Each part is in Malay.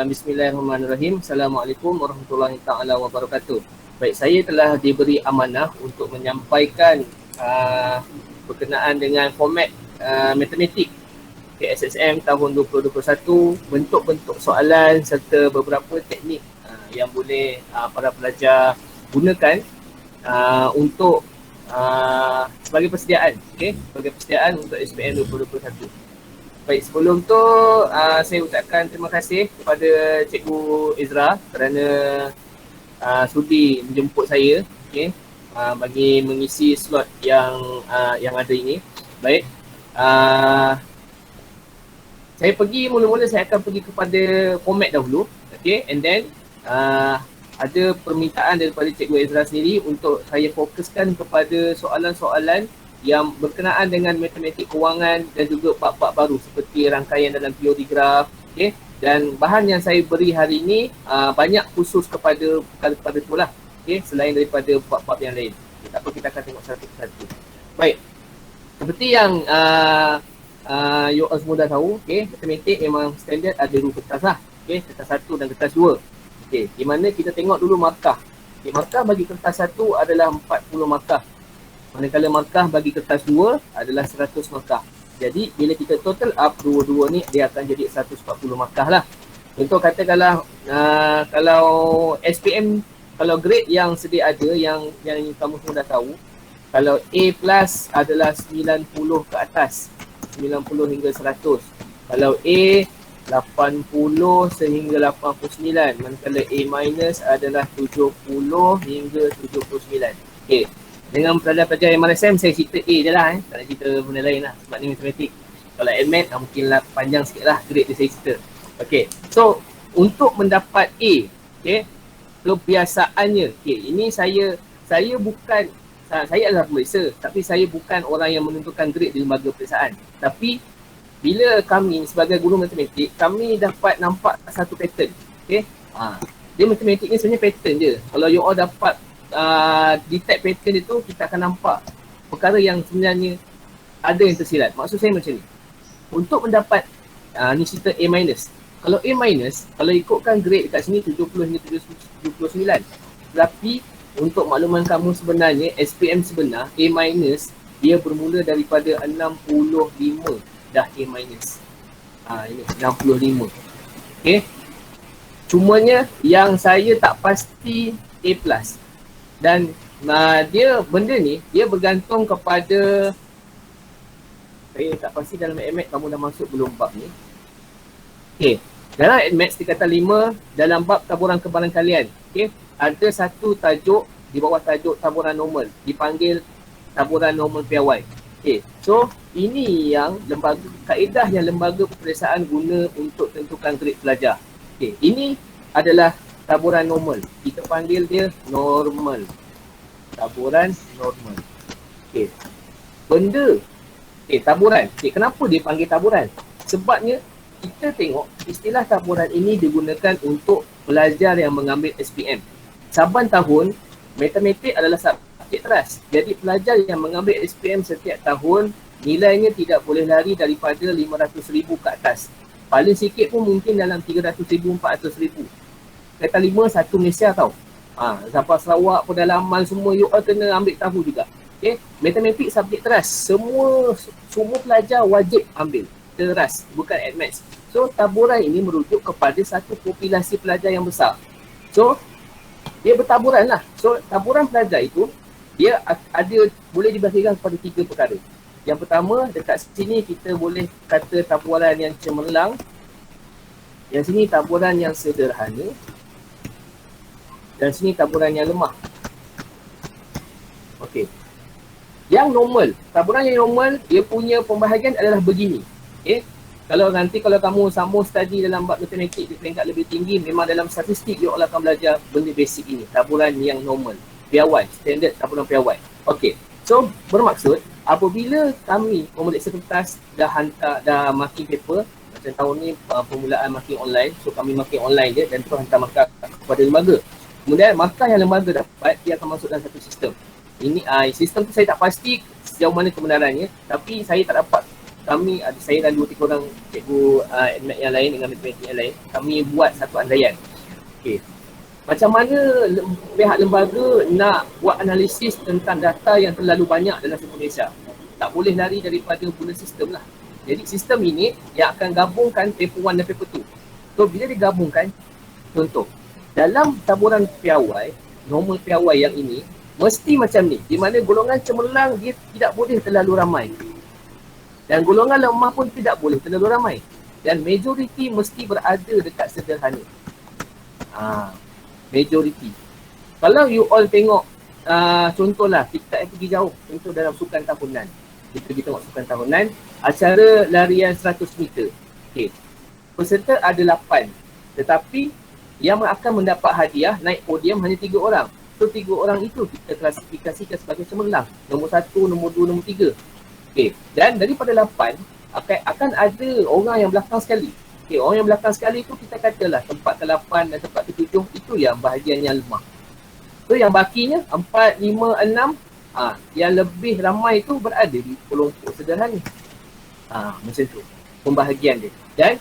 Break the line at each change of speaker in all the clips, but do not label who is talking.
Bismillahirrahmanirrahim. Assalamualaikum warahmatullahi taala wabarakatuh. Baik, saya telah diberi amanah untuk menyampaikan berkenaan dengan format matematik KSSM tahun 2021, bentuk-bentuk soalan serta beberapa teknik yang boleh para pelajar gunakan untuk sebagai persediaan, sebagai persediaan untuk SPM 2021. Baik, sebelum tu saya ucapkan terima kasih kepada Cikgu Ezra kerana sudi menjemput saya bagi mengisi slot yang ada ini. Baik, saya mula-mula saya akan pergi kepada format dahulu, and then ada permintaan daripada Cikgu Ezra sendiri untuk saya fokuskan kepada soalan-soalan yang berkenaan dengan matematik kewangan dan juga bab-bab baru seperti rangkaian dalam teori graf, dan bahan yang saya beri hari ini banyak khusus kepada itulah, selain daripada bab-bab yang lain. Tak apa, kita akan tengok satu persatu. Baik, seperti yang you all semua dah tahu, matematik memang standard ada dua kertas lah, kertas 1 dan kertas 2. Di mana kita tengok dulu markah. Markah bagi kertas 1 adalah 40 markah. Manakala markah bagi kertas 2 adalah 100 markah. Jadi bila kita total up dua-dua ni, dia akan jadi 140 markah lah. Contoh katakanlah kalau SPM, kalau grade yang sedia ada, yang kamu semua dah tahu, kalau A plus adalah 90 ke atas, 90 hingga 100. Kalau A 80 sehingga 89, manakala A minus adalah 70 hingga 79. Dengan pelajar-pelajar yang MRSM, saya cerita A je lah, tak nak cerita benda lain lah, sebab ni matematik. Kalau AdMath, mungkinlah panjang sikit lah grade dia saya cerita. So untuk mendapat A, kebiasaannya, ini saya bukan, saya adalah pemeriksa, tapi saya bukan orang yang menentukan grade di lembaga periksaan. Tapi bila kami sebagai guru matematik, kami dapat nampak satu pattern. Dia matematik ni sebenarnya pattern je. Kalau you all dapat detect pattern itu, kita akan nampak perkara yang sebenarnya ada yang tersirat. Maksud saya macam ni. Untuk mendapat ni cerita A minus. Kalau A minus, kalau ikutkan grade dekat sini 70 hingga 79. Tapi untuk makluman kamu sebenarnya, SPM sebenar A minus dia bermula daripada 65 dah A minus. Ini 65. Cumanya yang saya tak pasti A plus. Dan benda ni dia bergantung kepada, saya tak pasti dalam AdMath kamu dah masuk belum bab ni. Dalam AdMath tingkatan 5 dalam bab taburan kebarangkalian, ada satu tajuk di bawah tajuk taburan normal, dipanggil taburan normal piawai. So ini yang kaedah yang lembaga peperiksaan guna untuk tentukan grade pelajar. Ini adalah taburan normal. Kita panggil dia normal. Taburan normal. Benda. Taburan. Kenapa dia panggil taburan? Sebabnya kita tengok istilah taburan ini digunakan untuk pelajar yang mengambil SPM. Saban tahun, matematik adalah subjek teras. Jadi pelajar yang mengambil SPM setiap tahun, nilainya tidak boleh lari daripada 500,000 ke atas. Paling sikit pun mungkin dalam 300,000, 400,000. Kata 5, satu Malaysia tau. Sampai Sarawak, pedalaman semua you all kena ambil tahu juga. Matematik subjek teras. Semua pelajar wajib ambil. Teras, bukan AdMath. So taburan ini merujuk kepada satu populasi pelajar yang besar. So dia bertaburan lah. So taburan pelajar itu, dia boleh dibahagikan kepada 3 perkara. Yang pertama, dekat sini kita boleh kata taburan yang cemerlang. Yang sini taburan yang sederhana. Dan sini taburan yang lemah. Yang normal, taburan yang normal, dia punya pembahagian adalah begini. Kalau kamu sambung study dalam bab matematik di peringkat lebih tinggi, memang dalam statistik you all akan belajar benda basic ini, taburan yang normal, piawai, standard taburan piawai. So bermaksud apabila kami pemeriksa kertas dah marking paper, macam tahun ni permulaan marking online, so kami marking online je dan terus hantar markah kepada lembaga. Kemudian markah yang lembaga dapat, dia akan masuk dalam satu sistem. Ini sistem tu saya tak pasti sejauh mana kebenarannya, tapi saya tak dapat saya dan 2-3 orang cikgu yang lain dengan matematik yang lain, kami buat satu andaian. Okay. Macam mana pihak lembaga nak buat analisis tentang data yang terlalu banyak dalam satu Malaysia? Tak boleh lari daripada guna sistem lah. Jadi sistem ini yang akan gabungkan paper 1 dan paper 2. So bila digabungkan, contoh, dalam taburan piawai, normal piawai yang ini, mesti macam ni, di mana golongan cemerlang dia tidak boleh terlalu ramai. Dan golongan lemah pun tidak boleh terlalu ramai. Dan majoriti mesti berada dekat sederhana. Majoriti. Kalau you all tengok, contohlah, kita pergi jauh, contoh dalam sukan tahunan. Kita pergi tengok sukan tahunan, acara larian 100 meter. Okay. Peserta ada 8. Tetapi yang akan mendapat hadiah naik podium hanya 3 orang. So 3 orang itu kita klasifikasikan sebagai cemerlang. Nombor 1, nombor 2, nombor 3. Okay. Dan daripada 8, akan ada orang yang belakang sekali. Okay. Orang yang belakang sekali itu kita katalah tempat ke-8 dan tempat ke-7 itu yang bahagian yang lemah. So yang bakinya 4, 5, 6, yang lebih ramai itu berada di kelompok sederhana. Macam tu pembahagian dia. Dan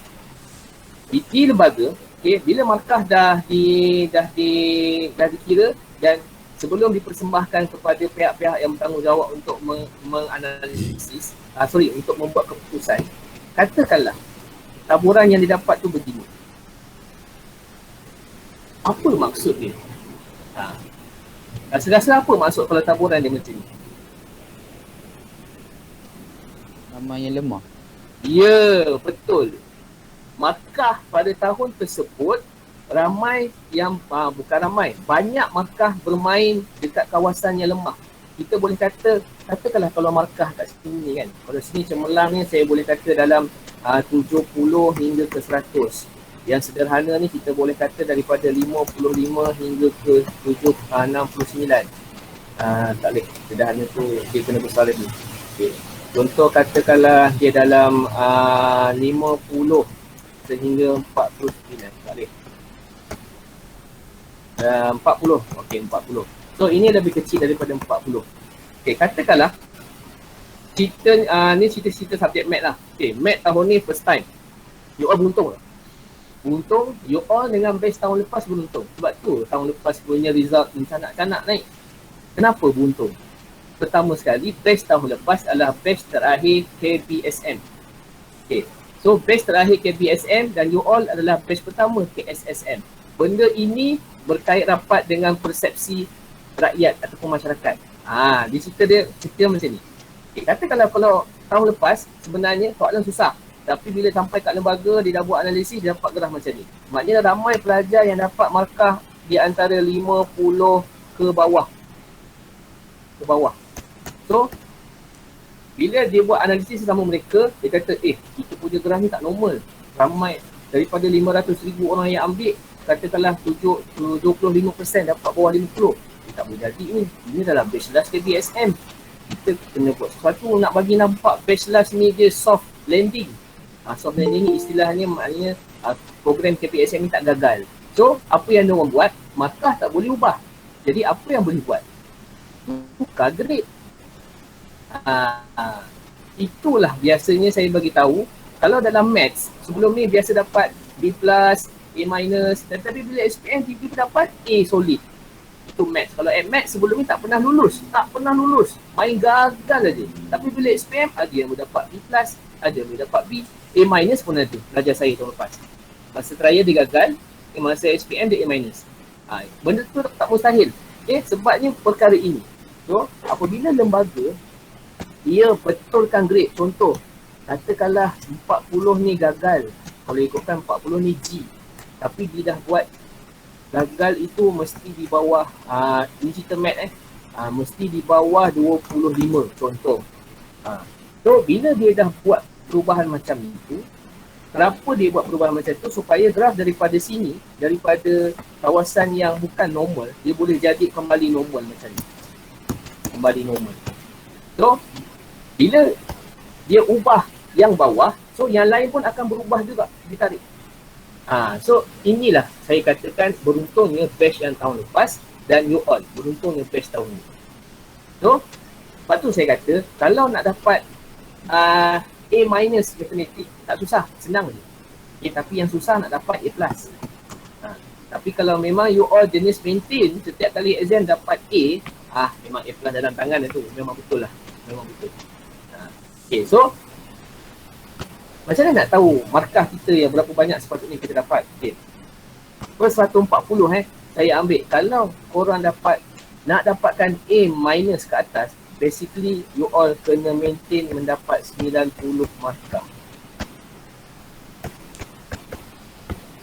di lembaga, okay, bila markah dah dikira dan sebelum dipersembahkan kepada pihak-pihak yang bertanggungjawab untuk menganalisis, untuk membuat keputusan, katakanlah taburan yang didapat tu begini. Apa maksud dia? Rasa-rasa apa maksud kalau taburan dia macam ni?
Ramai yang lemah.
Ya, betul. Markah pada tahun tersebut ramai yang, bukan ramai, banyak markah bermain dekat kawasan yang lemah. Kita boleh katakanlah kalau markah kat sini kan, kalau sini cemerlang ni saya boleh kata dalam 70 hingga ke 100. Yang sederhana ni kita boleh kata daripada 55 hingga ke 69. Tak boleh, sederhana tu dia kena besar lagi. Okay. Contoh katakanlah dia dalam 50 sehingga 49. Tak boleh. 40. Okey, 40. So ini lebih kecil daripada 40. Okey, katakanlah ni cerita subjek mat lah. Okey, mat tahun ni first time. You all beruntung lah. Untung, you all dengan best tahun lepas beruntung. Sebab tu tahun lepas punya result canak-canak naik. Kenapa beruntung? Pertama sekali, best tahun lepas adalah best terakhir KBSM. Okay. So best terakhir KBSM dan you all adalah best pertama KSSM. Benda ini berkait rapat dengan persepsi rakyat ataupun masyarakat. Di cerita macam ni. Okay, katakanlah kalau tahun lepas sebenarnya soalan susah. Tapi bila sampai kat lembaga, dia dah buat analisis, dia dapat graf macam ni. Maknanya ramai pelajar yang dapat markah di antara 50 ke bawah. So, bila dia buat analisis sama mereka, dia kata, kita punya graf ni tak normal. Ramai daripada 500,000 orang yang ambil, katakanlah 25% dapat bawah 50. Tak boleh jadi ni. Ini dalam batch last KBSM. Kita kena buat sesuatu nak bagi nampak batch last ni dia soft landing. Soft landing ni istilahnya maknanya program KPSM ni tak gagal. So, apa yang diorang buat, markah tak boleh ubah. Jadi, apa yang boleh buat? Tukar grade. Itulah biasanya saya bagi tahu. Kalau dalam maths, sebelum ni biasa dapat B+, A-, tetapi bila SPM tiba-tiba dapat A solid. Itu maths. Kalau maths sebelum ni tak pernah lulus. Main gagal aja. Tapi bila SPM, ada yang mendapat B+, ada yang mendapat B. A- pun ada, pelajar saya tahun lepas. Masa trial dia gagal, masa SPM dia A-. Benda tu tak mustahil. Okay, sebabnya perkara ini. So, apabila lembaga, dia betulkan grade. Contoh, katakanlah 40 ni gagal. Kalau ikutkan 40 ni G. Tapi dia dah buat gagal itu mesti di bawah, ni cerita mat mesti di bawah 25 contoh. So, bila dia dah buat perubahan macam itu, kenapa dia buat perubahan macam itu? Supaya graf daripada sini, daripada kawasan yang bukan normal, dia boleh jadi kembali normal macam ni. Kembali normal. So, bila dia ubah yang bawah, so yang lain pun akan berubah juga, ditarik. So, inilah saya katakan beruntungnya batch yang tahun lepas dan you all, beruntungnya batch tahun ni. So, lepas tu saya kata, kalau nak dapat A minus matematik. Tak susah, senang je. Okay, tapi yang susah nak dapat A plus. Tapi kalau memang you all jenis maintain, setiap kali exam dapat A, memang A plus dalam tangan tu. Memang betul lah. Memang betul. Okay, so macam mana nak tahu markah kita yang berapa banyak sepatutnya kita dapat? Okay. Per 140 saya ambil. Kalau korang nak dapatkan A minus ke atas, basically you all kena maintain mendapat 90 markah.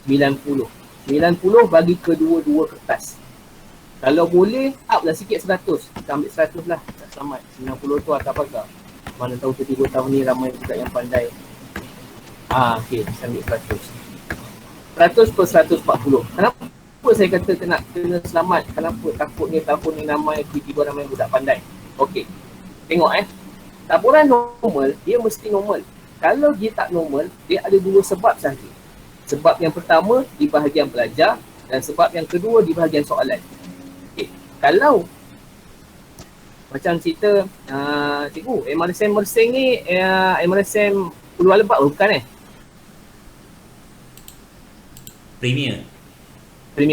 90 bagi kedua-dua kertas. Kalau boleh, up lah sikit 100. Kita ambil 100 lah. Tak selamat. 90 tu atas pagar. Mana tahu 3 tahun ni ramai juga yang pandai. Okay, kita ambil 100. 100 per 140. Kenapa saya kata kena selamat? Kenapa takutnya tahun ni tiba-tiba ramai budak pandai? Okay, tengok taburan normal, dia mesti normal. Kalau dia tak normal, dia ada dua sebab sahaja. Sebab yang pertama di bahagian belajar dan sebab yang kedua di bahagian soalan. Okay. Kalau macam cerita cikgu, MRSM Mersing ni MRSM Ulu Albab bukan Premier,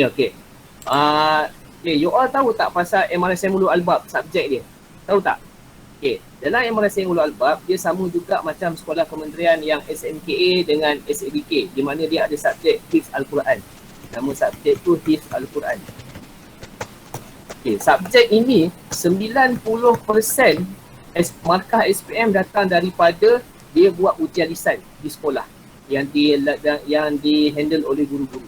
okay. Okay, you all tahu tak pasal MRSM Ulu Albab, subjek dia? Tahu tak? Okay, dalam MRSM Ulu Albab, dia sama juga macam sekolah kementerian yang SMKA dengan SABK, di mana dia ada subjek Hifz Al-Quran. Nama subjek tu Hifz Al-Quran. Okay, subjek ini 90% markah SPM datang daripada dia buat ujian lisan di sekolah yang di handle oleh guru-guru.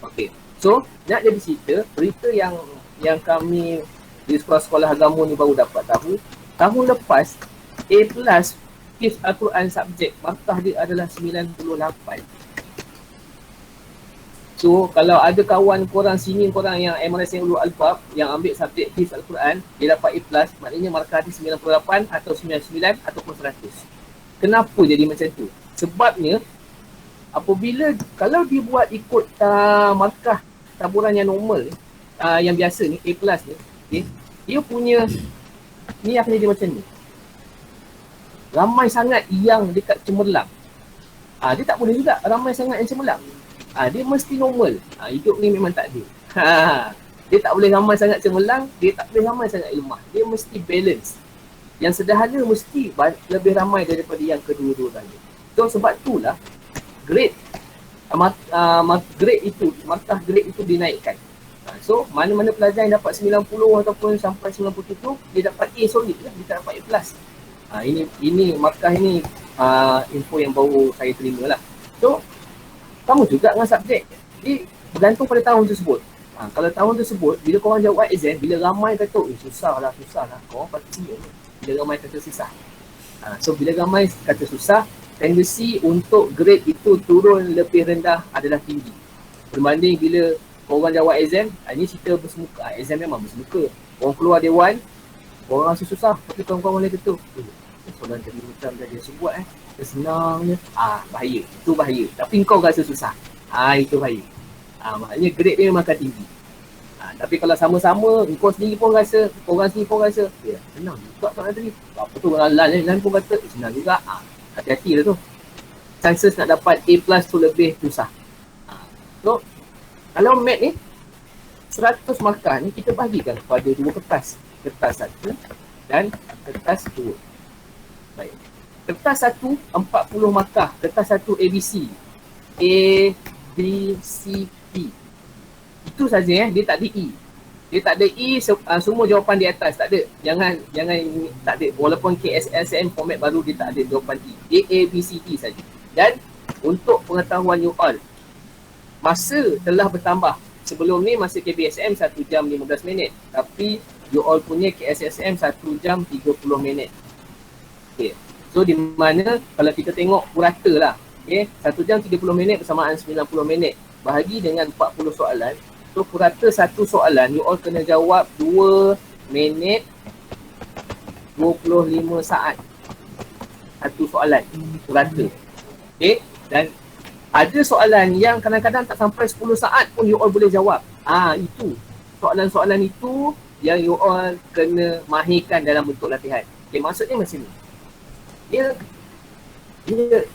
Okay, so nak jadi cerita, berita yang kami di sekolah-sekolah agama ni baru dapat tahu, tahun lepas A plus Hifz Al-Quran subjek markah dia adalah 98. So kalau ada kawan korang sini, korang yang MRSM Ulu Albab yang ambil subjek Hifz Al-Quran, dia dapat A plus, maknanya markah dia 98 atau 99 ataupun 100. Kenapa jadi macam tu? Sebabnya apabila kalau dia buat ikut markah taburan yang normal yang biasa ni, A plus ni, okay, dia punya ni akan jadi macam ni. Ramai sangat yang dekat cemerlang. Dia tak boleh juga ramai sangat yang cemerlang. Dia mesti normal. Hidup ni memang tak adil. Dia tak boleh ramai sangat cemerlang, dia tak boleh ramai sangat lemah. Dia mesti balance. Yang sederhana mesti lebih ramai daripada yang kedua-dua tadi. So sebab itulah grade markah grade itu dinaikkan. So mana-mana pelajar yang dapat 90 ataupun sampai 97, dia dapat A solid lah, dia tak dapat A plus. Ini markah ini info yang baru saya terima lah. So sama juga dengan subjek, dia bergantung pada tahun tersebut. Kalau tahun tersebut, bila korang jawab exam, bila ramai kata susah lah, korang pasti bila ramai kata susah. So bila ramai kata susah, tendensi untuk grade itu turun lebih rendah adalah tinggi berbanding bila korang jawab exam. Ini cerita bersemuka, exam memang bersemuka. Korang keluar dewan, korang rasa susah, tapi korang boleh kata soalan tadi macam dia sebut senang je, bahaya, itu bahaya. Tapi kau rasa susah, itu bahaya. Maknanya grade dia memang akan tinggi. Tapi kalau sama-sama, kau sendiri pun rasa, korang sendiri pun rasa senang juga soalan tadi, apa tu orang lain pun kata senang juga, hati-hati lah tu. Chances nak dapat A plus tu lebih susah. So kalau mat ni 100 markah ni kita bahagikan kepada dua kertas. Kertas satu dan kertas dua. Baik. Kertas satu 40 markah. Kertas satu ABC. A, B, C, P. Itu saja dia tak ada E. Dia tak ada E, semua jawapan di atas. Tak ada. Jangan tak ada. Walaupun KSSM format baru dia tak ada jawapan E. A, B, C, D saja. Dan untuk pengetahuan you all, masa telah bertambah. Sebelum ni masa KBSM 1 jam 15 minit. Tapi you all punya KSSM 1 jam 30 minit. Okay. So di mana kalau kita tengok purata lah. Okay. 1 jam 30 minit bersamaan 90 minit. Bahagi dengan 40 soalan. So purata satu soalan you all kena jawab 2 minit 25 saat. Satu soalan purata. Okay. Dan ada soalan yang kadang-kadang tak sampai 10 saat pun you all boleh jawab. Itu. Soalan-soalan itu yang you all kena mahirkan dalam bentuk latihan. Okay, maksudnya macam ni. Dia Dia,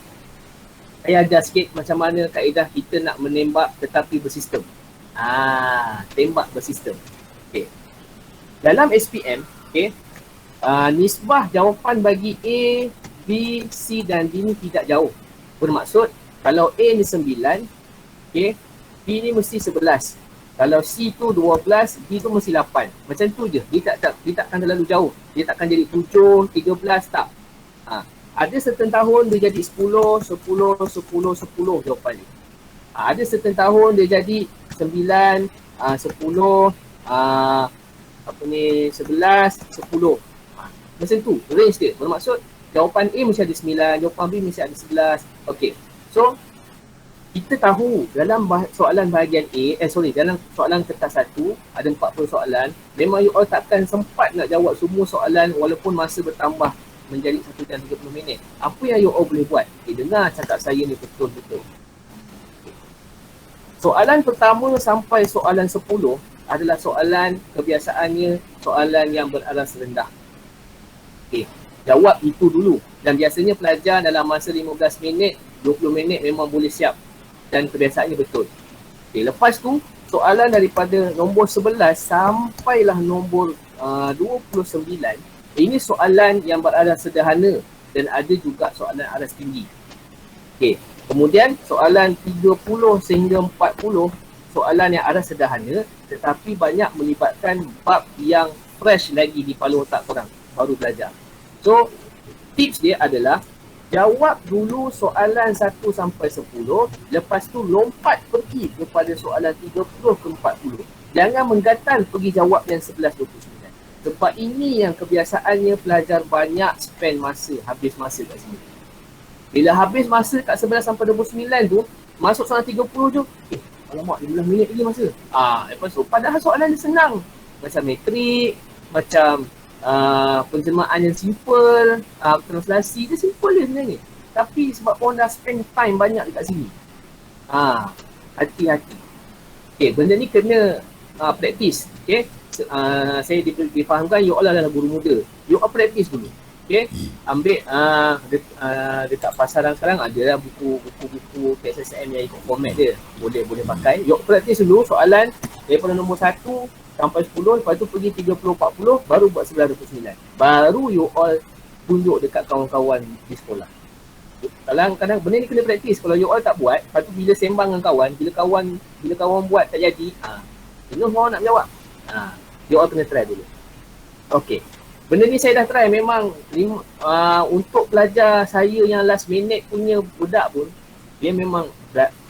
saya ajar sikit macam mana kaedah kita nak menembak tetapi bersistem. Tembak bersistem. Okay. Dalam SPM, okay, nisbah jawapan bagi A, B, C dan D ni tidak jauh. Bermaksud, kalau A ni 9, okay, B ni mesti 11. Kalau C tu 12, D tu mesti 8. Macam tu je. Dia takkan terlalu jauh. Dia takkan jadi 7, 13, tak. Ada certain tahun dia jadi 10, 10, 10, 10 jawapan dia. Ada certain tahun dia jadi 9, 10, 11, 10. Macam tu, range dia. Bermaksud jawapan A mesti ada 9, jawapan B mesti ada 11. Okey. So, kita tahu dalam soalan bahagian A, dalam soalan kertas 1, ada 40 soalan. Memang you all takkan sempat nak jawab semua soalan walaupun masa bertambah menjadi 1 jam 30 minit. Apa yang you all boleh buat? Dengar cakap saya ni betul-betul. Soalan pertama sampai soalan 10 adalah soalan kebiasaannya soalan yang beraras rendah. Okey, jawab itu dulu. Dan biasanya pelajar dalam masa 15 minit, 20 minit memang boleh siap. Dan kebiasaannya betul. Okey, lepas tu soalan daripada nombor 11 sampailah nombor 29. Ini soalan yang beraras sederhana dan ada juga soalan aras tinggi. Okey, kemudian soalan 30 sehingga 40 soalan yang aras sederhana tetapi banyak melibatkan bab yang fresh lagi di kepala otak korang baru belajar. So, tips dia adalah jawab dulu soalan 1 sampai 10, lepas tu lompat pergi kepada soalan 30 ke 40. Jangan menggatal pergi jawab yang 11, 29. Sebab ini yang kebiasaannya pelajar banyak spend masa, habis masa kat sini. Bila habis masa kat 11 sampai 29 tu, masuk soalan 30 tu, alamak 15 minit lagi masa. Lepas tu, padahal soalan dia senang. Macam metrik, macam penjelmaan yang simple, translasi dia simple je sebenarnya. Tapi sebab korang dah spend time banyak dekat sini. Hati-hati. Okay, benda ni kena praktis. Okay, saya difahamkan you all adalah guru muda. You all praktis dulu. Okay, ambil dekat pasaran sekarang ada lah buku PSSM yang ikut format dia. Boleh pakai. You all praktis dulu soalan daripada nombor 1 sampai 10, lepas tu pergi 30-40, baru buat 9-29. Baru you all tunjuk dekat kawan-kawan di sekolah. Kadang-kadang benda ni kena praktis. Kalau you all tak buat, lepas tu bila sembang dengan kawan, bila kawan buat tak jadi, semua nak jawab. You all kena try dulu. Okay. Benda ni saya dah try memang untuk pelajar saya yang last minute punya budak pun, dia memang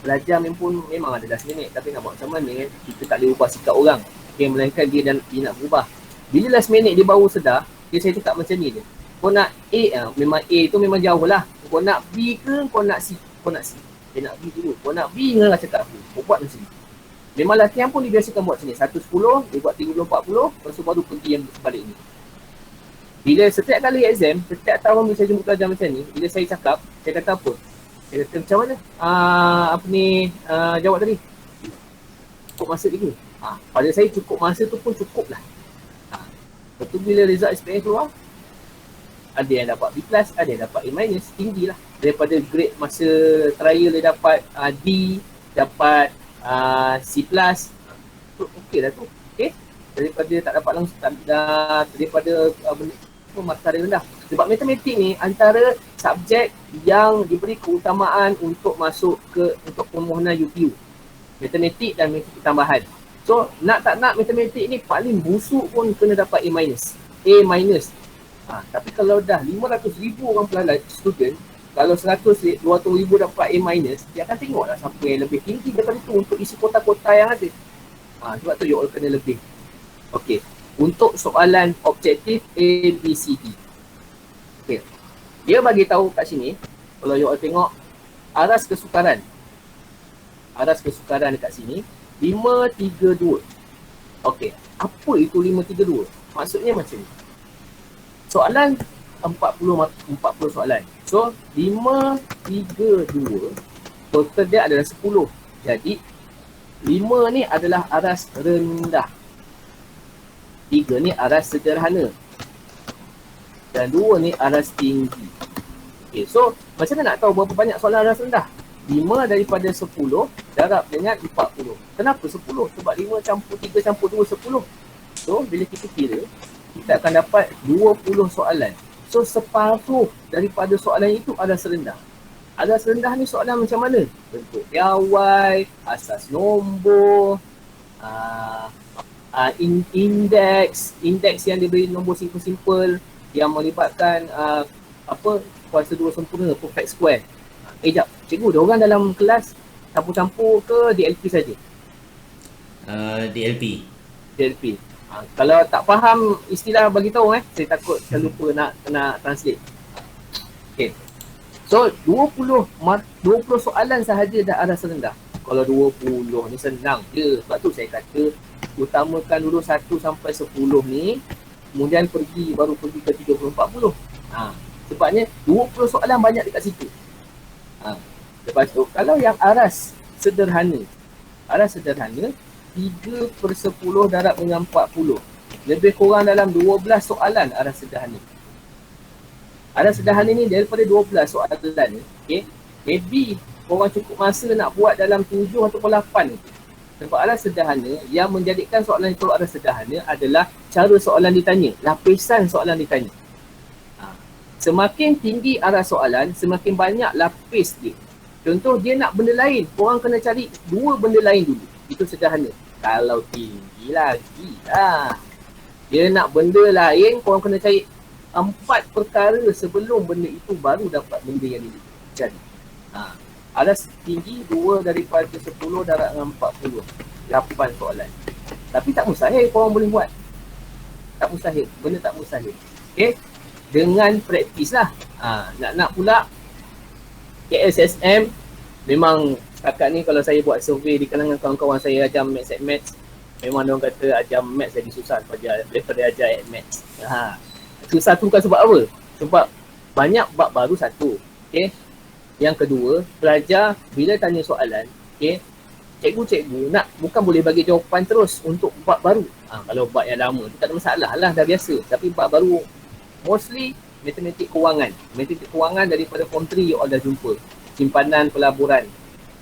belajar pun memang ada last minute. Tapi nak buat macam mana, kita tak boleh ubah sikap orang. Okay, melainkan dia nak berubah. Bila last minute dia baru sedar, saya cakap macam ni je. Kau nak A, memang A tu memang jauh lah. Kau nak B ke, kau nak C? Kau nak C. Dia nak B dulu. Kau nak B ke lah cakap aku. Kau buat macam ni. Memang latihan pun dibiasakan buat macam ni. 1-10, dia buat 30-40, lepas tu baru pergi yang sebalik ni. Bila setiap kali exam, setiap tahun bila saya jumpa pelajar macam ni, bila saya cakap, saya kata apa? Saya kata macam mana? Jawab tadi. Cukup masa lagi. Pada saya cukup masa tu pun cukup lah. Lepas tu bila result SPM keluar, ada yang dapat B+, ada yang dapat A-, tinggi lah. Daripada grade masa trial dia dapat D, dapat C+, okey lah tu. Okay? Daripada tak dapat langsung, daripada markah dia rendah. Sebab matematik ni antara subjek yang diberi keutamaan untuk masuk untuk permohonan UPU. Matematik dan matematik tambahan. So, nak tak nak matematik ni paling busuk pun kena dapat A-. Tapi kalau dah 500,000 orang pelajar student, kalau 200,000 dapat A-, dia akan tengok lah siapa yang lebih tinggi daripada tu untuk isi kota-kota yang ada. Sebab tu you all kena lebih. Okey, untuk soalan objektif A, B, C, D. Okey, dia bagi tahu kat sini, kalau you all tengok aras kesukaran. Aras kesukaran dekat sini 5-3-2. Okey, apa itu 5-3-2? Maksudnya macam ni. Soalan 40 soalan. So 5-3-2 total dia adalah 10. Jadi 5 ni adalah aras rendah. 3 ni aras sederhana. Dan 2 ni aras tinggi. Okay, so macam mana nak tahu berapa banyak soalan aras rendah? 5 daripada 10 darab dengan 40. Kenapa 10? Sebab 5 campur 3 campur 2, 10. So, bila kita kira, kita akan dapat 20 soalan. So, separuh daripada soalan itu aras rendah. Aras rendah ni soalan macam mana? Bentuk piawai, asas nombor, indeks yang diberi nombor simple-simple yang melibatkan kuasa dua sempurna, perfect square. Jap, cikgu, dia orang dalam kelas campur-campur ke DLP saja?
DLP.
Kalau tak faham istilah bagi tahu saya takut saya lupa nak translate. Okay. So 20 soalan sahaja dah aras rendah. Kalau 20 ni senang je. Sebab tu saya kata utamakan dulu 1 sampai 10 ni, kemudian baru pergi ke 30 40. Sebabnya 20 soalan banyak dekat situ. Lepas tu kalau yang aras sederhana 3/10 darab dengan 40. Lebih kurang dalam 12 soalan aras sederhana. Aras sederhana ni daripada 12 soalan ni, okay, maybe korang cukup masa nak buat dalam 7 ataupun 8 ni. Sebab aras sederhana yang menjadikan soalan itu aras sederhana adalah cara soalan ditanya, lapisan soalan ditanya. Semakin tinggi aras soalan, semakin banyak lapis dia. Contoh dia nak benda lain, korang kena cari 2 benda lain dulu. Itu sederhana. Kalau tinggi lagi dia nak benda lain, korang kena cari 4 perkara sebelum benda itu baru dapat benda yang dia cari. Aras tinggi 2 daripada 10 darab dengan 40. 8 soalan. Tapi tak mustahil korang boleh buat. Tak mustahil. Benda tak mustahil. Okay. Dengan praktis lah. Nak pula KSSM memang setakat ni kalau saya buat survey di kalangan kawan-kawan saya ajar maths, memang diorang kata ajar maths lagi susah daripada ajar maths. Susah tu bukan sebab apa? Sebab banyak bab baru satu. Okay. Yang kedua, pelajar bila tanya soalan, okay, cikgu nak bukan boleh bagi jawapan terus untuk bab baru. Kalau bab yang lama tu tak ada masalah lah, dah biasa. Tapi bab baru mostly matematik kewangan. Matematik kewangan daripada form 3 you all dah jumpa. Simpanan pelaburan.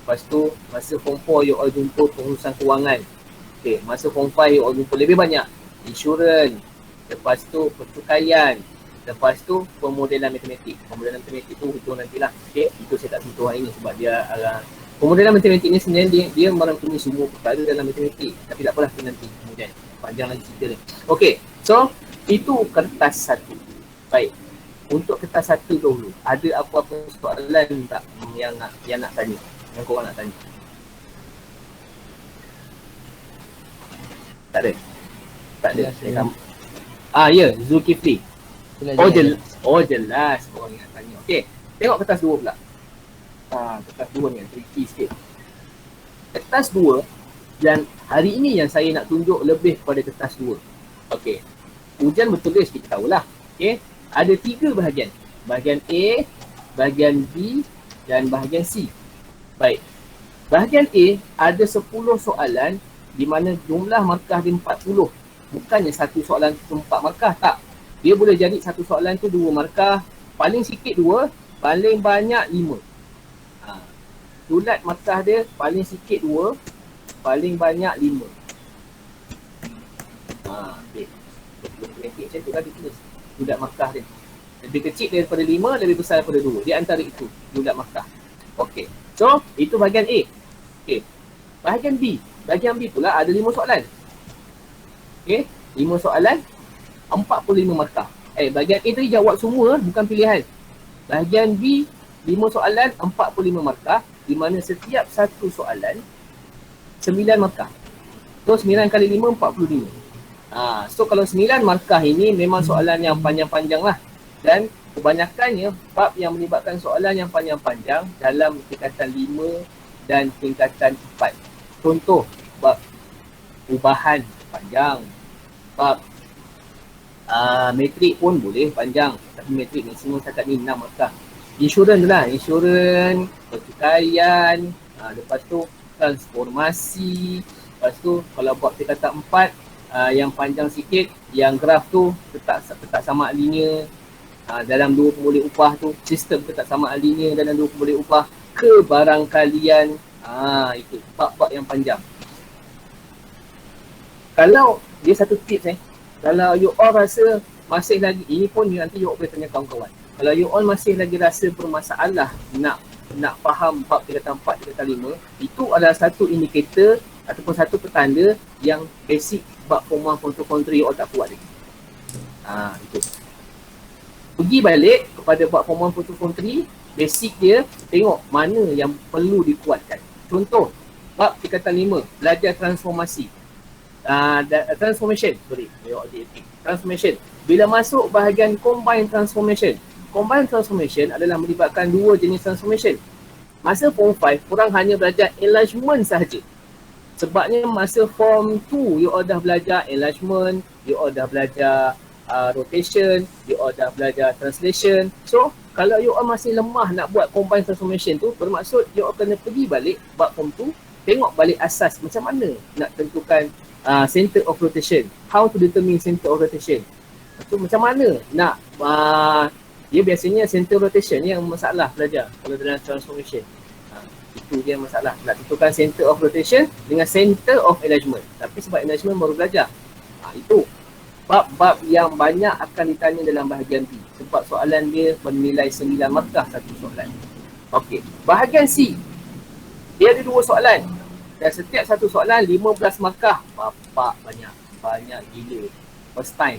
Lepas tu masa form 4 you all jumpa pengurusan kewangan. Okay, masa form 5 you all jumpa lebih banyak insurans. Lepas tu pertukaian. Lepas tu pemodelan matematik. Pemodelan matematik tu hitung nantilah. Okay, itu saya tak sentuh hari ni sebab dia pemodelan matematik ni sebenarnya dia merangkumi semua perkara dalam matematik. Tapi tak apalah, nanti kemudian panjang lagi cerita ni. Okay, so itu kertas 1. Baik. Untuk kertas 1 dahulu, ada apa-apa soalan tak yang nak tanya? Yang korang nak tanya? Tak ada? Tak ada? Ya, Zulkifli. Jelas korang ingat tanya. Okey, tengok kertas 2 pula. Kertas 2 ni tricky sikit. Kertas 2 dan hari ini yang saya nak tunjuk lebih pada kertas 2. Okey. Ujian bertulis kita tahulah. Okey. Ada 3 bahagian. Bahagian A, bahagian B dan bahagian C. Baik. Bahagian A ada 10 soalan di mana jumlah markah dia 40. Bukannya satu soalan tu 4 markah, tak. Dia boleh jadi satu soalan tu 2 markah, paling sikit 2, paling banyak 5. Sulat markah dia paling sikit 2, paling banyak 5. Okey. Macam tu kan dia tulis. Sulat markah dia. Lebih kecil daripada 5, lebih besar daripada 2. Di antara itu, sulat markah. Okey. So, itu bahagian A. Okey. Bahagian B. Bahagian B pula ada 5 soalan. Okey. 5 soalan, 45 markah. Bahagian A tadi jawab semua, bukan pilihan. Bahagian B, 5 soalan, 45 markah, di mana setiap satu soalan 9 markah. So 9 kali 5, 45. So kalau 9 markah ini memang soalan yang panjang-panjang lah. Dan kebanyakannya bab yang melibatkan soalan yang panjang-panjang dalam tingkatan 5 dan tingkatan 4. Contoh, bab ubahan panjang. Bab metrik pun boleh panjang. Tapi metrik maksimum setakat ni 6 markah. Insurans lah. Insurans, pertukaian, lepas tu transformasi. Lepas tu kalau bab tingkatan 4, yang panjang sikit, yang graf tu tetap sama linear. dalam dua pemboleh upah tu, sistem ketaksamaan linear dalam dua pemboleh upah, kebarangkalian, itu bab-bab yang panjang. Kalau dia satu tips kalau you all rasa masih lagi, ini pun nanti you all boleh tanya kawan-kawan, kalau you all masih lagi rasa bermasalah nak faham bab tingkatan 4, tingkatan 5, itu adalah satu indikator ataupun satu petanda yang basic bab form 1, form 2, form 3 you all tak kuat lagi. Itu. Pergi balik kepada bab form 1, form 2, form 3, basic dia, tengok mana yang perlu dikuatkan. Contoh, bab tingkatan 5, belajar transformasi. Transformation. Bila masuk bahagian combined transformation, combined transformation adalah melibatkan dua jenis transformation. Masa form 5, korang hanya belajar enlargement sahaja. Sebabnya masa form 2, you all dah belajar enlargement, you all dah belajar rotation, you all dah belajar translation. So, kalau you all masih lemah nak buat combined transformation tu, bermaksud you all kena pergi balik bab form 2, tengok balik asas macam mana nak tentukan center of rotation, how to determine center of rotation. So, macam mana nak dia biasanya center rotation yang masalah belajar kalau dalam transformation. Itu dia masalah, nak tentukan center of rotation dengan center of enlargement. Tapi sebab enlargement baru belajar. Itu bab-bab yang banyak akan ditanya dalam bahagian B. Sebab soalan dia bernilai 9 markah satu soalan. Okey, bahagian C, dia ada 2 soalan. Dan setiap satu soalan 15 markah. Bapak banyak gila. First time.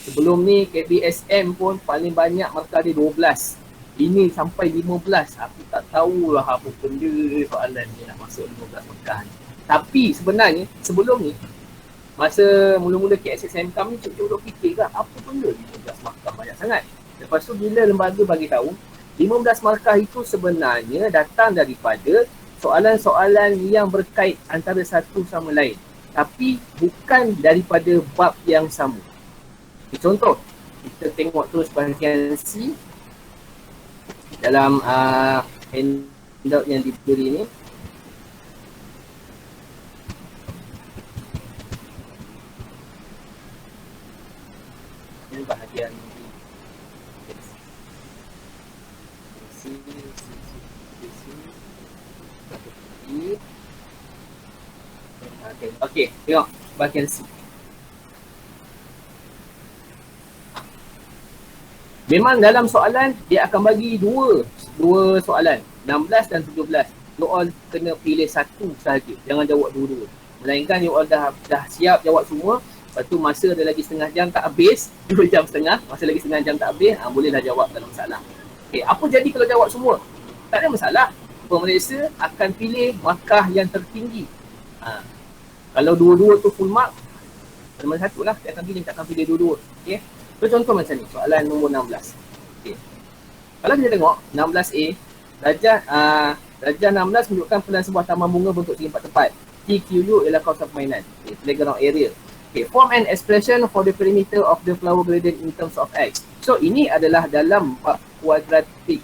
Sebelum ni KBSM pun paling banyak markah dia 12. Ini sampai 15. Aku tak tahulah apa benda soalan ni nak masuk 15 markah ni. Tapi sebenarnya sebelum ni, masa mula-mula KSSM kami cuba fikir kan apa benda 15 markah banyak sangat. Lepas tu bila lembaga bagi tahu 15 markah itu sebenarnya datang daripada soalan-soalan yang berkait antara satu sama lain, tapi bukan daripada bab yang sama. Contoh, kita tengok terus bahagian C dalam handout yang diberi ni. Ini bahagian Okey, tengok bahagian C. Memang dalam soalan dia akan bagi dua soalan, 16 dan 17. You all kena pilih satu sahaja, jangan jawab dua-dua. Melainkan you all dah siap jawab semua, lepas tu masa ada lagi setengah jam tak habis, 2 jam setengah, masa lagi setengah jam tak habis, bolehlah jawab dalam masalah. Okey, apa jadi kalau jawab semua? Tak ada masalah. Pemeriksa akan pilih markah yang tertinggi. Kalau dua-dua tu full mark, mana satu lah dia akan pilih, tak akan pilih dua-dua. Okey. So contoh macam ni, soalan nombor 16. Okey. Kalau kita tengok 16A, darjah 16 menunjukkan pelan sebuah taman bunga bentuk segi 4 tempat. TQU ialah kawasan permainan. Okay, playground area. Okay, form an expression for the perimeter of the flower gradient in terms of X. So ini adalah dalam bab quadratic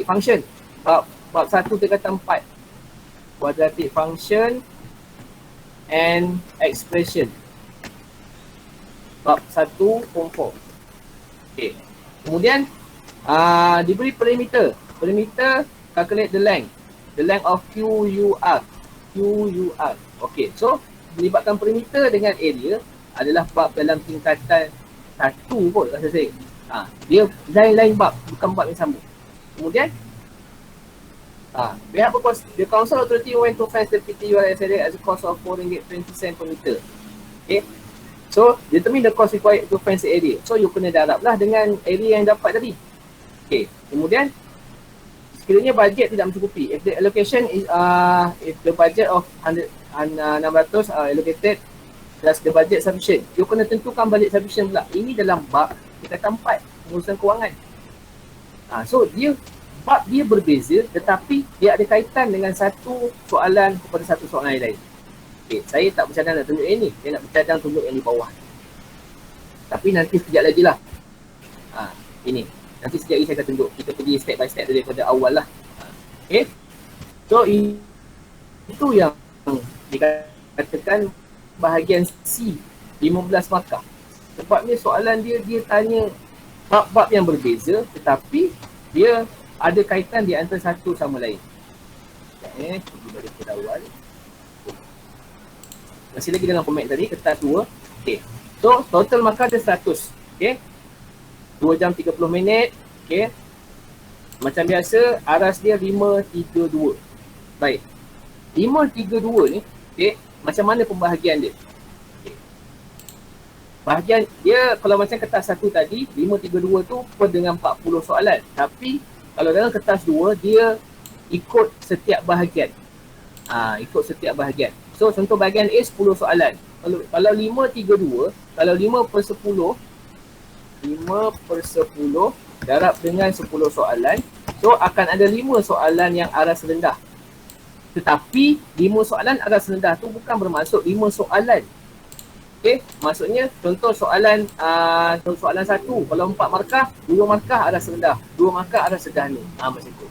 function. Bab 1 tingkatan 4. Quadratic function and expression. Bab 1 form 4. Okay. Kemudian diberi perimeter. Perimeter calculate the length. The length of QUR. Okay. So melibatkan perimeter dengan area adalah bab dalam tingkatan 1 kot rasa saya. Dia lain-lain bab, bukan bab yang sama. Kemudian pihak berkuasa, the council authority went to fence the PTUR SLA as a cost of RM4.20 per meter. Okay. So, determine the cost required to fence the area. So, you kena darablah dengan area yang dapat tadi. Okay. Kemudian, sekiranya bajet tidak mencukupi. If the allocation is, if the budget of 600 allocated plus the budget sufficient, you kena tentukan budget sufficient pula. Ini dalam bab tingkatan 4, pengurusan kewangan. So, bab dia berbeza tetapi dia ada kaitan dengan satu soalan kepada satu soalan yang lain. Okay, saya tak bercadang nak tunjuk yang ni. Saya nak bercadang tunjuk yang di bawah. Tapi nanti sekejap lagi lah. Ini. Nanti sekejap lagi saya akan tunjuk. Kita pergi step by step daripada awal lah. Okay. So, itu yang dikatakan bahagian C, 15 markah. Sebabnya soalan dia tanya bab-bab yang berbeza tetapi dia ada kaitan di antara satu sama lain. Pergi balik ke awal. Masih lagi dalam format tadi, kertas 2. Okay. So, total markah ada 100. Okay. 2 jam 30 minit. Okay. Macam biasa, aras dia 5-3-2. Baik. 5-3-2 ni, okay, macam mana pembahagian dia? Okay. Bahagian dia, kalau macam kertas 1 tadi, 5-3-2 tu per dengan 40 soalan. Tapi, kalau dalam kertas 2, dia ikut setiap bahagian. Ikut setiap bahagian. So, contoh bahagian A 10 soalan. Kalau 5-3-2, kalau 5/10, 5/10 darab dengan 10 soalan, so akan ada 5 soalan yang aras rendah. Tetapi 5 soalan aras rendah tu bukan bermaksud 5 soalan. Okay, maksudnya contoh soalan soalan 1, kalau 4 markah, 2 markah aras rendah, 2 markah aras sederhana. Macam tu.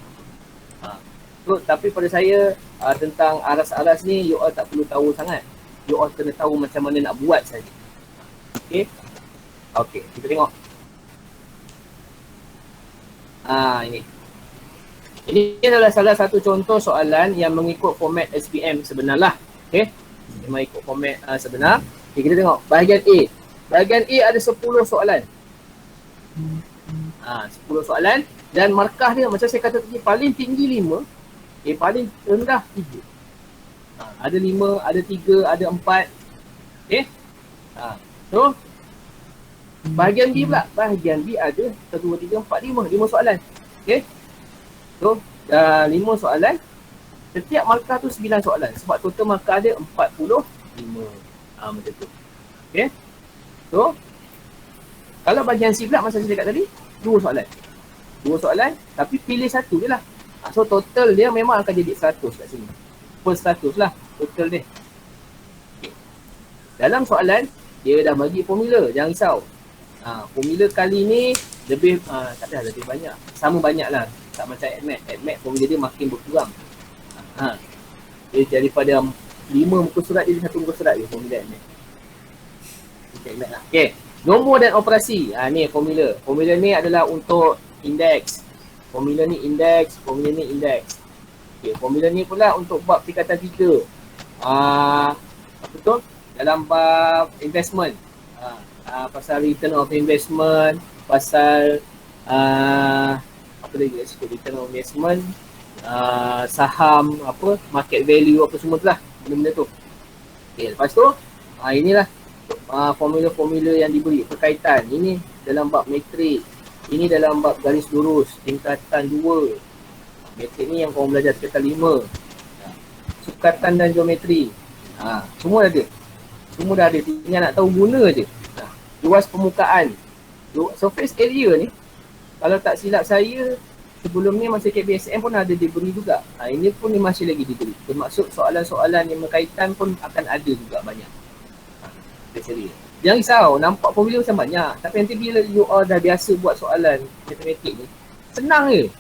So, tapi pada saya tentang aras-aras ni you all tak perlu tahu sangat. You all kena tahu macam mana nak buat saja. Okay. Okay, kita tengok. Ini. Ini adalah salah satu contoh soalan yang mengikut format SPM sebenarlah. Okay. Memang ikut format sebenar. Okay, kita tengok bahagian A. Bahagian A ada 10 soalan. 10 soalan dan markah dia macam saya kata tadi, paling tinggi 5. Paling rendah 3. Ada 5, ada 3, ada 4. Okay. So, bahagian B pula. Bahagian B ada 1, 2, 3, 4, 5. 5 soalan. Okay. So, 5 soalan. Setiap markah tu 9 soalan. Sebab total markah ada 45. Macam tu. Okay. So, kalau bahagian C pula, macam saya cakap tadi, 2 soalan. 2 soalan, tapi pilih satu je lah. So total dia memang akan jadi 100 kat sini. Per 100 lah total dia. Okay. Dalam soalan, dia dah bagi formula, jangan risau. Formula kali ni lebih, tak ada lebih banyak. Sama banyak lah. Tak macam AdMath. AdMath formula dia makin berkurang. Dia daripada 5 muka surat, dia 1 muka surat je formula AdMath. Okay. Nombor dan operasi. Ni formula. Formula ni adalah untuk indeks. Formula ni indeks, formula ni indeks. Okay, formula ni pula untuk bab tingkatan 3. Apa tu? Dalam bab investment. Pasal return of investment, pasal apa lagi? Return of investment, saham, apa, market value, apa semua tu lah. Benda-benda tu. Okay, lepas tu, inilah formula-formula yang diberi berkaitan. Ini dalam bab metrik. Ini dalam bab garis lurus, tingkatan 2. Metrik ni yang korang belajar tingkatan 5. Sukatan dan geometri. Semua ada. Semua dah ada. Tinggal nak tahu guna je. Luas permukaan. Surface area ni, kalau tak silap saya, sebelum ni masa KBSM pun ada diberi juga. Ini pun ni masih lagi diberi. Bermaksud soalan-soalan yang berkaitan pun akan ada juga banyak. Surface area. Jangan risau, nampak formula macam banyak. Tapi nanti bila you all dah biasa buat soalan matematik ni, senang je.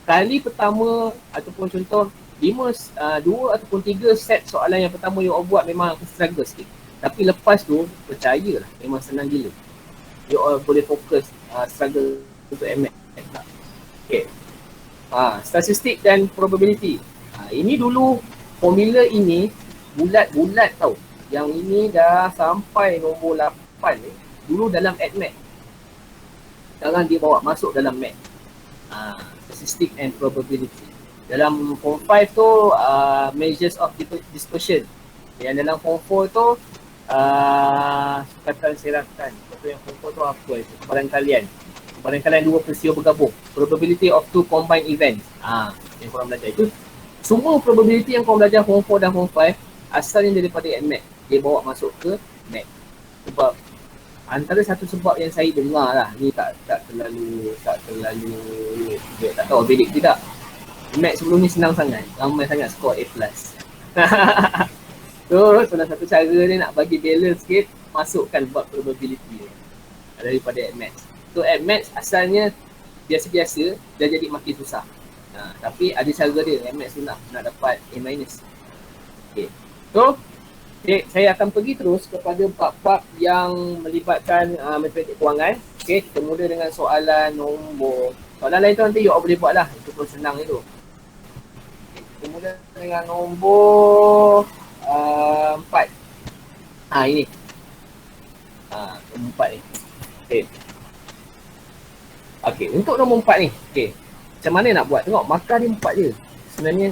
Kali pertama ataupun contoh 2 ataupun 3 set soalan yang pertama you all buat memang struggle sikit. Tapi lepas tu, percayalah, memang senang gila. You all boleh fokus struggle untuk MX. Okay. Statistik dan probability. Ini dulu, formula ini bulat-bulat tau. Yang ini dah sampai nombor 8 ni. Dulu dalam AdMath. Sekarang dia bawa masuk dalam Math. Statistic and probability. Dalam form 5 tu, measures of dispersion. Yang dalam form 4 tu, sukatan serakan. Lepas yang form 4 tu apa itu? Barangkalian. Barangkalian 2 peristiwa bergabung. Probability of 2 combined events. Yang korang belajar itu. Semua probability yang korang belajar form 4 dan form 5, asalnya daripada AdMath. Dia bawa masuk ke Math. Sebab antara satu sebab yang saya dengar lah, ni tak terlalu tak tahu belik tidak. Math sebelum ni senang sangat, ramai sangat skor A+. So salah satu cara dia nak bagi balance sikit, masukkan bab probability daripada AdMath. So AdMath asalnya biasa-biasa, dah jadi makin susah. Tapi ada cara dia, AdMath tu nak dapat A-. Okay. So saya akan pergi terus kepada bab-bab yang melibatkan matematik kewangan. Okay, kita mula dengan soalan nombor. Soalan lain tu nanti you all boleh buat lah. Itu pun senang itu. Okay, kita mula dengan nombor 4. Ini. Nombor 4 ni. Okay. Okay, untuk nombor 4 ni. Okay. Macam mana nak buat? Tengok, markah ni 4 je. Sebenarnya,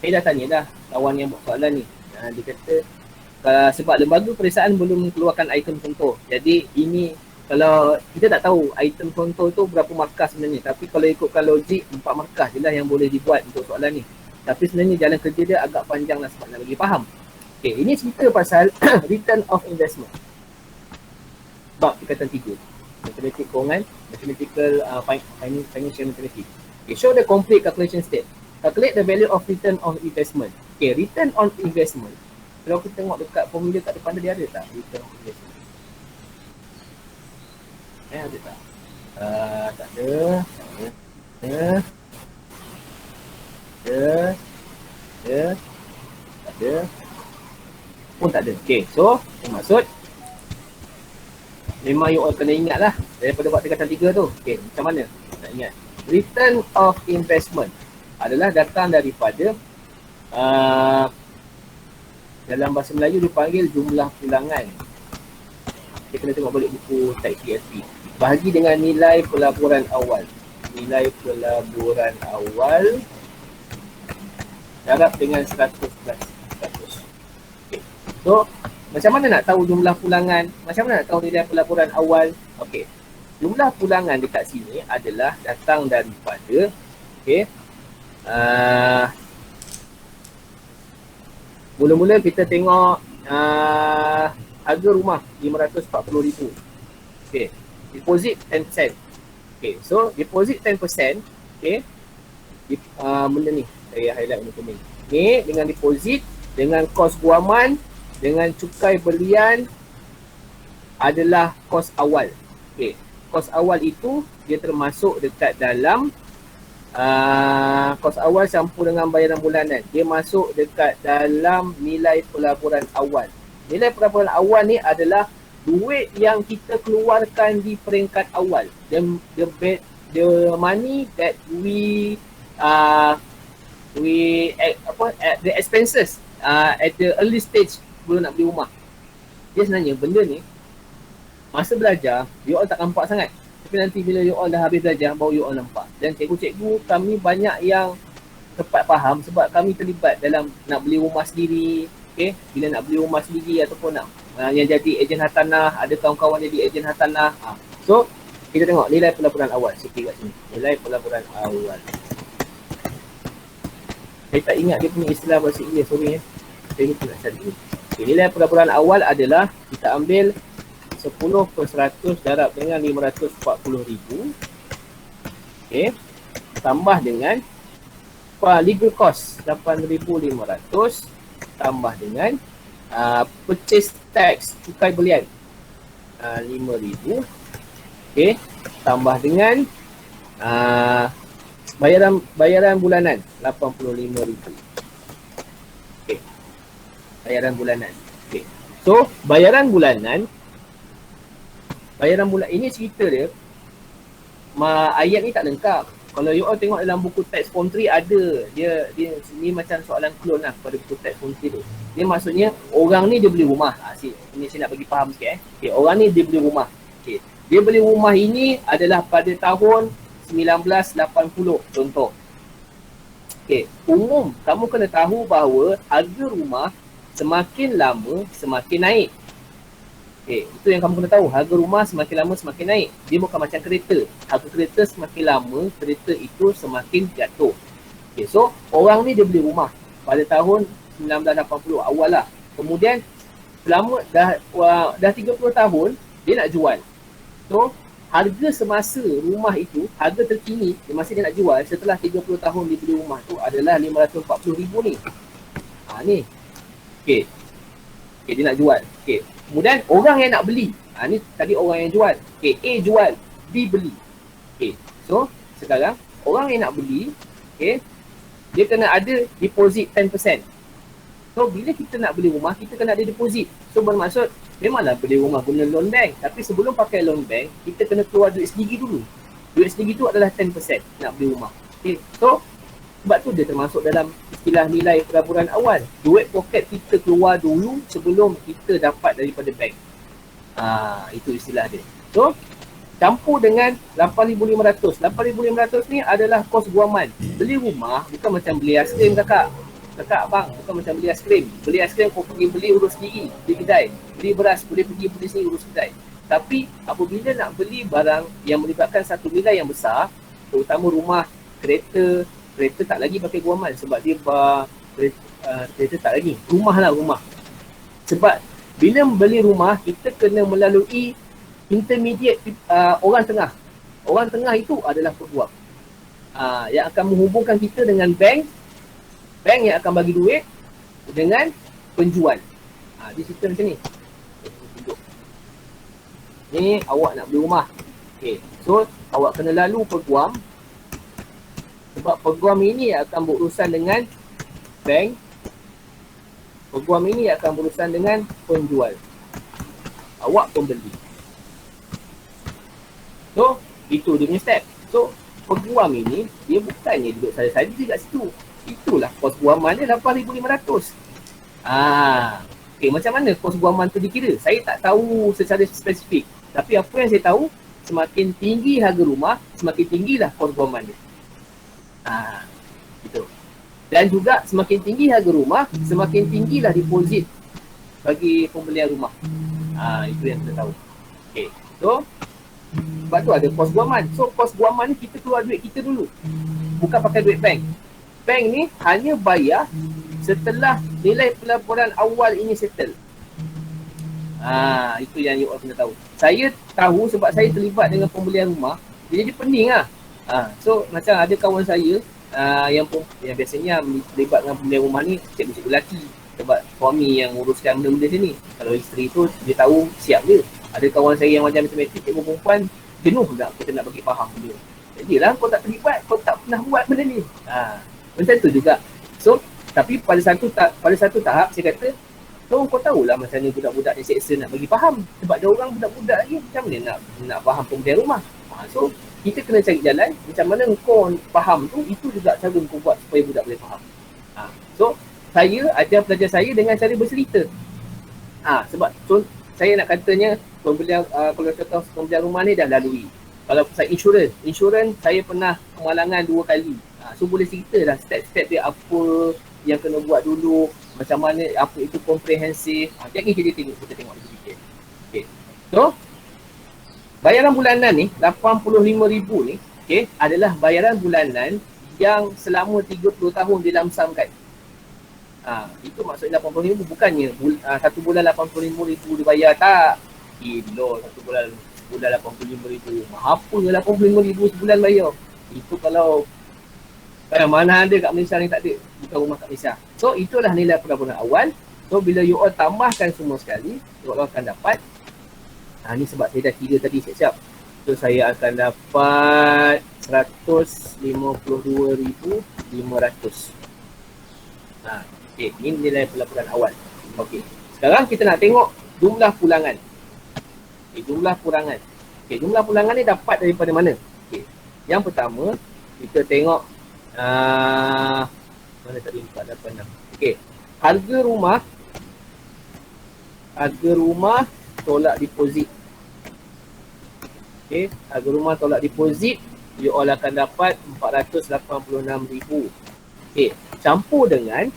saya dah tanya dah kawan yang buat soalan ni. Dia kata, sebab lembaga periksaan belum keluarkan item contoh. Jadi, ini, kalau kita tak tahu item contoh tu berapa markah sebenarnya. Tapi kalau ikutkan logik, 4 markah je lah yang boleh dibuat untuk soalan ni. Tapi sebenarnya jalan kerja dia agak panjang lah sebab nak bagi faham. Okay, ini cerita pasal return of investment. Bab tingkatan 3. Matematik kewangan, mathematical financial mathematics. Okay, show the complete calculation state. Calculate the value of return on investment. Okay, return on investment. Kalau kita tengok dekat formula kat depan dia ada tak? Return on investment. Ada tak? Tak ada. Tak ada. Pun tak ada. Okay, so maksud memang you all kena ingat lah daripada buat tingkatan 3 tu. Okay, macam mana nak ingat? Return of investment adalah datang daripada dalam bahasa Melayu dipanggil jumlah pulangan. Kita kena tengok balik buku Tax PSP. Bahagi dengan nilai pelaburan awal. Nilai pelaburan awal darab dengan 100 plus 100. Okay. So, macam mana nak tahu jumlah pulangan? Macam mana nak tahu nilai pelaburan awal? Okey. Jumlah pulangan dekat sini adalah datang daripada mula-mula kita tengok harga rumah 540,000. Okey. Deposit 10%. Okey. So, deposit 10%, benda ni saya highlight ni kuning. Ni dengan deposit, dengan kos guaman, dengan cukai belian adalah kos awal. Okey, kos awal itu dia termasuk dekat dalam kos awal campur dengan bayaran bulanan. Dia masuk dekat dalam nilai pelaburan awal. Nilai pelaburan awal ni adalah duit yang kita keluarkan di peringkat awal. The money that the expenses at the early stage sebelum nak beli rumah. Dia sebenarnya benda ni masa belajar you all tak nampak sangat, tapi nanti bila you all dah habis belajar baru you all nampak. Dan cikgu-cikgu kami banyak yang tepat faham sebab kami terlibat dalam nak beli rumah sendiri. Bila nak beli rumah sendiri ataupun nak yang jadi ejen hartanah, ada kawan-kawan jadi ejen hartanah. So kita tengok nilai pelaburan awal sikit kat sini. Nilai pelaburan awal. Saya tak ingat dia punya istilah bahasa Inggeris, sorry. Saya lupa nak cari ni. Nilai pelaburan awal adalah kita ambil 10/100 darab dengan 540,000. Tambah dengan legal cost 8,500 tambah dengan purchase tax cukai belian 5,000. Tambah dengan bayaran bulanan 85,000. Bayaran bulanan. So, bayaran bulanan ini cerita dia ayat ni tak lengkap. Kalau you all tengok dalam buku teks form 3 ada. Dia ni macam soalan clone lah pada buku teks form 3 tu. Dia maksudnya orang ni dia beli rumah. Ini saya nak bagi faham sikit. Orang ni dia beli rumah. Dia beli rumah ini adalah pada tahun 1980 contoh. Umum kamu kena tahu bahawa harga rumah semakin lama semakin naik. Itu yang kamu kena tahu. Harga rumah semakin lama semakin naik. Dia bukan macam kereta. Harga kereta semakin lama, kereta itu semakin jatuh. So orang ni dia beli rumah pada tahun 1980 awal lah. Kemudian selama dah 30 tahun dia nak jual. So harga semasa rumah itu, harga terkini masa dia nak jual setelah 30 tahun dia beli rumah tu adalah 540,000 ni. Ni. Dia nak jual. Kemudian orang yang nak beli. Ni tadi orang yang jual. A jual, B beli. So sekarang orang yang nak beli, dia kena ada deposit 10%. So bila kita nak beli rumah, kita kena ada deposit. So bermaksud memanglah beli rumah guna loan bank, tapi sebelum pakai loan bank, kita kena keluar duit sendiri dulu. Duit sendiri tu adalah 10% nak beli rumah. Okay. So sebab tu dia termasuk dalam istilah nilai pelaburan awal. Duit poket kita keluar dulu sebelum kita dapat daripada bank. Itu istilah dia. So campur dengan 8,500. 8,500 ni adalah kos guaman. Beli rumah bukan macam beli aiskrim kakak. Kakak abang, bukan macam beli aiskrim. Beli aiskrim kau pergi beli urus sendiri, beli kedai. Beli beras boleh pergi beli sendiri urus kedai. Tapi apabila nak beli barang yang melibatkan satu nilai yang besar, terutama rumah, kereta tak lagi pakai guaman sebab dia kereta tak lagi. Rumah lah rumah. Sebab bila beli rumah, kita kena melalui intermediate orang tengah. Orang tengah itu adalah peguam. Yang akan menghubungkan kita dengan bank yang akan bagi duit dengan penjual. Dia cerita macam ni. Ni awak nak beli rumah. Okay. So awak kena lalu peguam. Sebab peguam ini akan berurusan dengan bank. Peguam ini akan berurusan dengan penjual. Awak pembeli. So itu dia punya step. So peguam ini dia bukannya duduk saja-saja kat situ. Itulah kos guaman dia 8,500. Okay, macam mana kos guaman tu dikira? Saya tak tahu secara spesifik. Tapi apa yang saya tahu, semakin tinggi harga rumah, semakin tinggilah kos guaman dia. Gitu. Dan juga semakin tinggi harga rumah, semakin tinggilah deposit bagi pembelian rumah. Itu yang kita tahu. Okay. So, sebab tu ada kos guaman. So, kos guaman ni kita keluar duit kita dulu. Bukan pakai duit bank. Bank ni hanya bayar setelah nilai pelaburan awal ini settle. Itu yang you all kena tahu. Saya tahu sebab saya terlibat dengan pembelian rumah. Dia jadi pening lah. So macam ada kawan saya yang biasanya terlibat dengan pembelian rumah ni, cikgu-cikgu lelaki. Sebab suami yang uruskan benda-benda sini. Kalau isteri tu dia tahu siap je. Ada kawan saya yang macam matematik, cikgu perempuan, jenuh tak kita nak bagi faham dia. Jadilah kau tak terlibat, kau tak pernah buat benda ni. Macam tu juga. So, tapi pada satu tahap saya kata, kau tahulah macam mana budak-budak ni seksa nak bagi faham. Sebab dia orang budak-budak lagi, macam mana nak faham pembelian rumah. So, kita kena cari jalan, macam mana kau faham tu, itu juga cara kau buat supaya budak boleh faham. So, saya ajar pelajar saya dengan cara bercerita. Sebab saya nak katanya, kalau contoh pembelian rumah ni dah lalui. Kalau saya insurans saya pernah kemalangan 2 kali. So boleh cerita dah step-step dia apa yang kena buat dulu, macam mana, apa itu komprehensif. Jadi kita tengok sedikit. Okay. So bayaran bulanan ni 85,000 ni, okay, adalah bayaran bulanan yang selama 30 tahun dilamsamkan. Itu maksudnya 85,000 bukannya satu bulan 85,000 dibayar, tak. Gila, satu bulan 85,000. Apa je 85,000 sebulan bayar? Itu kalau mana ada kat Malaysia ni, tak ada. Bukan rumah kat Malaysia. So itulah nilai pelaburan awal. So bila you all tambahkan semua sekali, you all akan dapat. Ni sebab saya dah kira tadi siap-siap. So saya akan dapat 152,500. Okay, ini nilai pelaburan awal. Okay, sekarang kita nak tengok jumlah pulangan. Okay, jumlah pulangan. Okay, jumlah pulangan ni dapat daripada mana? Okay, yang pertama kita tengok mana tadi 486. Okey. Harga rumah tolak deposit. Okey, harga rumah tolak deposit, you all akan dapat 486,000. Okey, campur dengan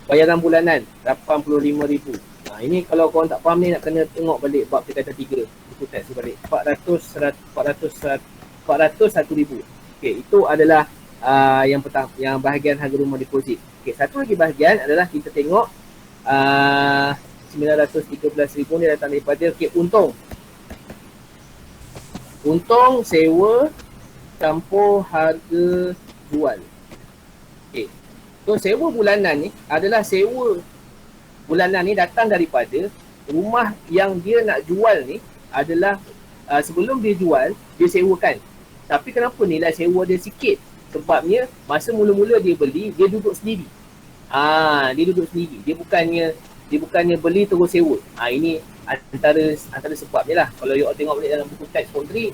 bayaran bulanan 85,000. Ini kalau korang tak faham ni, nak kena tengok balik bab tingkatan 3. Buku teks balik. 401,000. Okey, itu adalah yang pertama, yang bahagian harga rumah deposit. Okey, satu lagi bahagian adalah kita tengok 913,000 ni datang daripada untung. Untung sewa campur harga jual. Okey. So sewa bulanan ni adalah sewa bulanan ni datang daripada rumah yang dia nak jual ni adalah sebelum dia jual, dia sewakan. Tapi kenapa nilai sewa dia sikit? Sebabnya masa mula-mula dia beli, dia duduk sendiri. Dia duduk sendiri. Dia bukannya beli terus sewa. Ini antara sebabnya lah. Kalau you all tengok balik dalam buku teks form 3,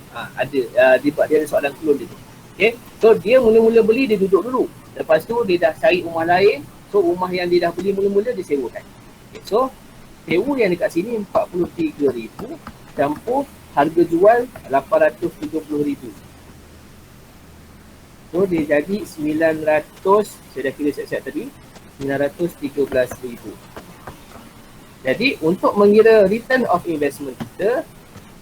dia ada soalan klon dia tu. Okay. So dia mula-mula beli, dia duduk dulu. Lepas tu dia dah cari rumah lain. So rumah yang dia dah beli mula-mula dia sewakan. Okay. So sewa yang dekat sini 43,000 campur harga jual 870,000. So dia jadi 900, saya dah kira siap-siap tadi, 913,000. Jadi untuk mengira return of investment kita,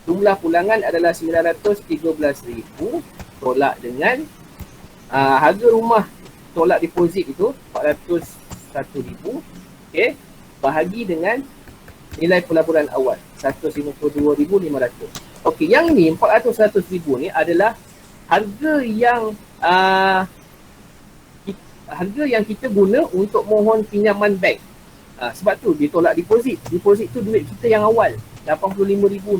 jumlah pulangan adalah 913,000 tolak dengan harga rumah tolak deposit itu 401,000, okay, bahagi dengan nilai pelaburan awal 152,500. Okey, yang ni 400,000 ni adalah harga yang kita guna untuk mohon pinjaman bank. Sebab tu dia tolak deposit. Deposit tu duit kita yang awal 85,000.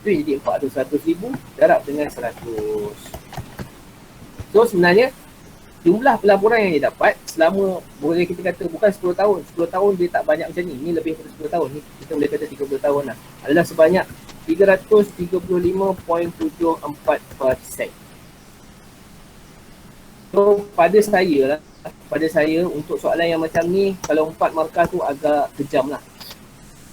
Tu jadi 400,000 darab dengan 100. So sebenarnya jumlah pelaburan yang dia dapat selama, boleh kita kata bukan 10 tahun. 10 tahun dia tak banyak macam ni. Ni lebih daripada 10 tahun. Ni kita boleh kata 30 tahun lah. Adalah sebanyak 335.74%. So pada saya untuk soalan yang macam ni, kalau 4 markah tu agak kejam lah.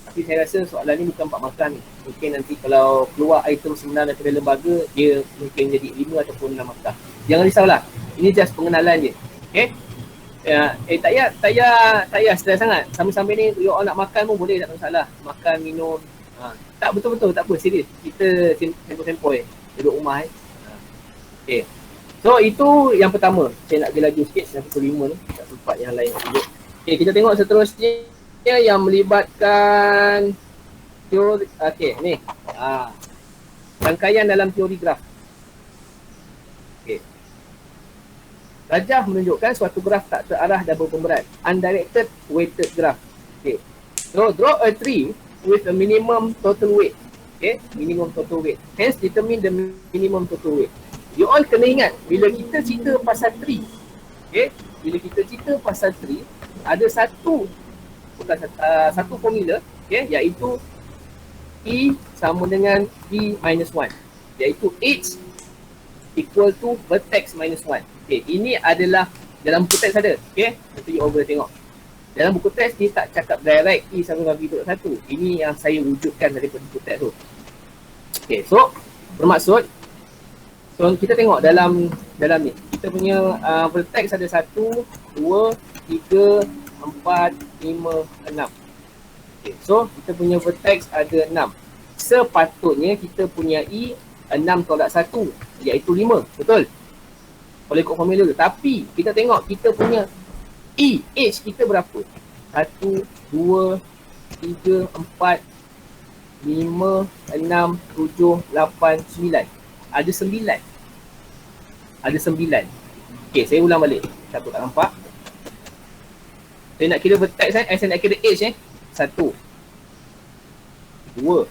Tapi saya rasa soalan ni bukan 4 markah ni. Mungkin nanti kalau keluar item sebenar daripada lembaga, dia mungkin jadi 5 ataupun 6 markah. Jangan risaulah. Ini just pengenalan je. Okay? Tak payah stress sangat. Sambil-sambil ni you all nak makan pun boleh, tak ada masalah. Makan, minum. Tak betul-betul, tak apa, serius. Kita sempoi-sempoi duduk rumah . Okay. So itu yang pertama. Saya nak pergi laju sikit sampai pukul 5 ni. Tak sempat yang lain juga. Okay, kita tengok seterusnya yang melibatkan teori. Okay, ni. Rangkaian dalam teori graf. Okay. Rajah menunjukkan suatu graf tak terarah dan berpemberat. Undirected weighted graph. Okay. So draw a tree with a minimum total weight. Okay, minimum total weight. Hence determine the minimum total weight. You all kena ingat bila kita cerita pasal tree. Okay, bila kita cerita pasal tree, ada satu formula, okay, iaitu E sama dengan V minus 1. Iaitu H equal to vertex minus 1. Okay, ini adalah dalam buku teks ada. Okay, nanti you all boleh tengok. Dalam buku teks dia tak cakap direct E sama dengan V dot 1. Ini yang saya wujudkan daripada buku teks tu. Okay, so bermaksud, so kita tengok dalam ni. Kita punya vertex ada 1, 2, 3, 4, 5, 6. Okay, so kita punya vertex ada 6. Sepatutnya kita punya E 6 tolak 1 iaitu 5. Betul? Boleh ikut formula tu. Tapi kita tengok kita punya E, H kita berapa? 1, 2, 3, 4, 5, 6, 7, 8, 9. Ada 9. Ada 9. Okay, saya ulang balik. Takut tak nampak. Saya nak kira vertex saya nak kira H 1, 2,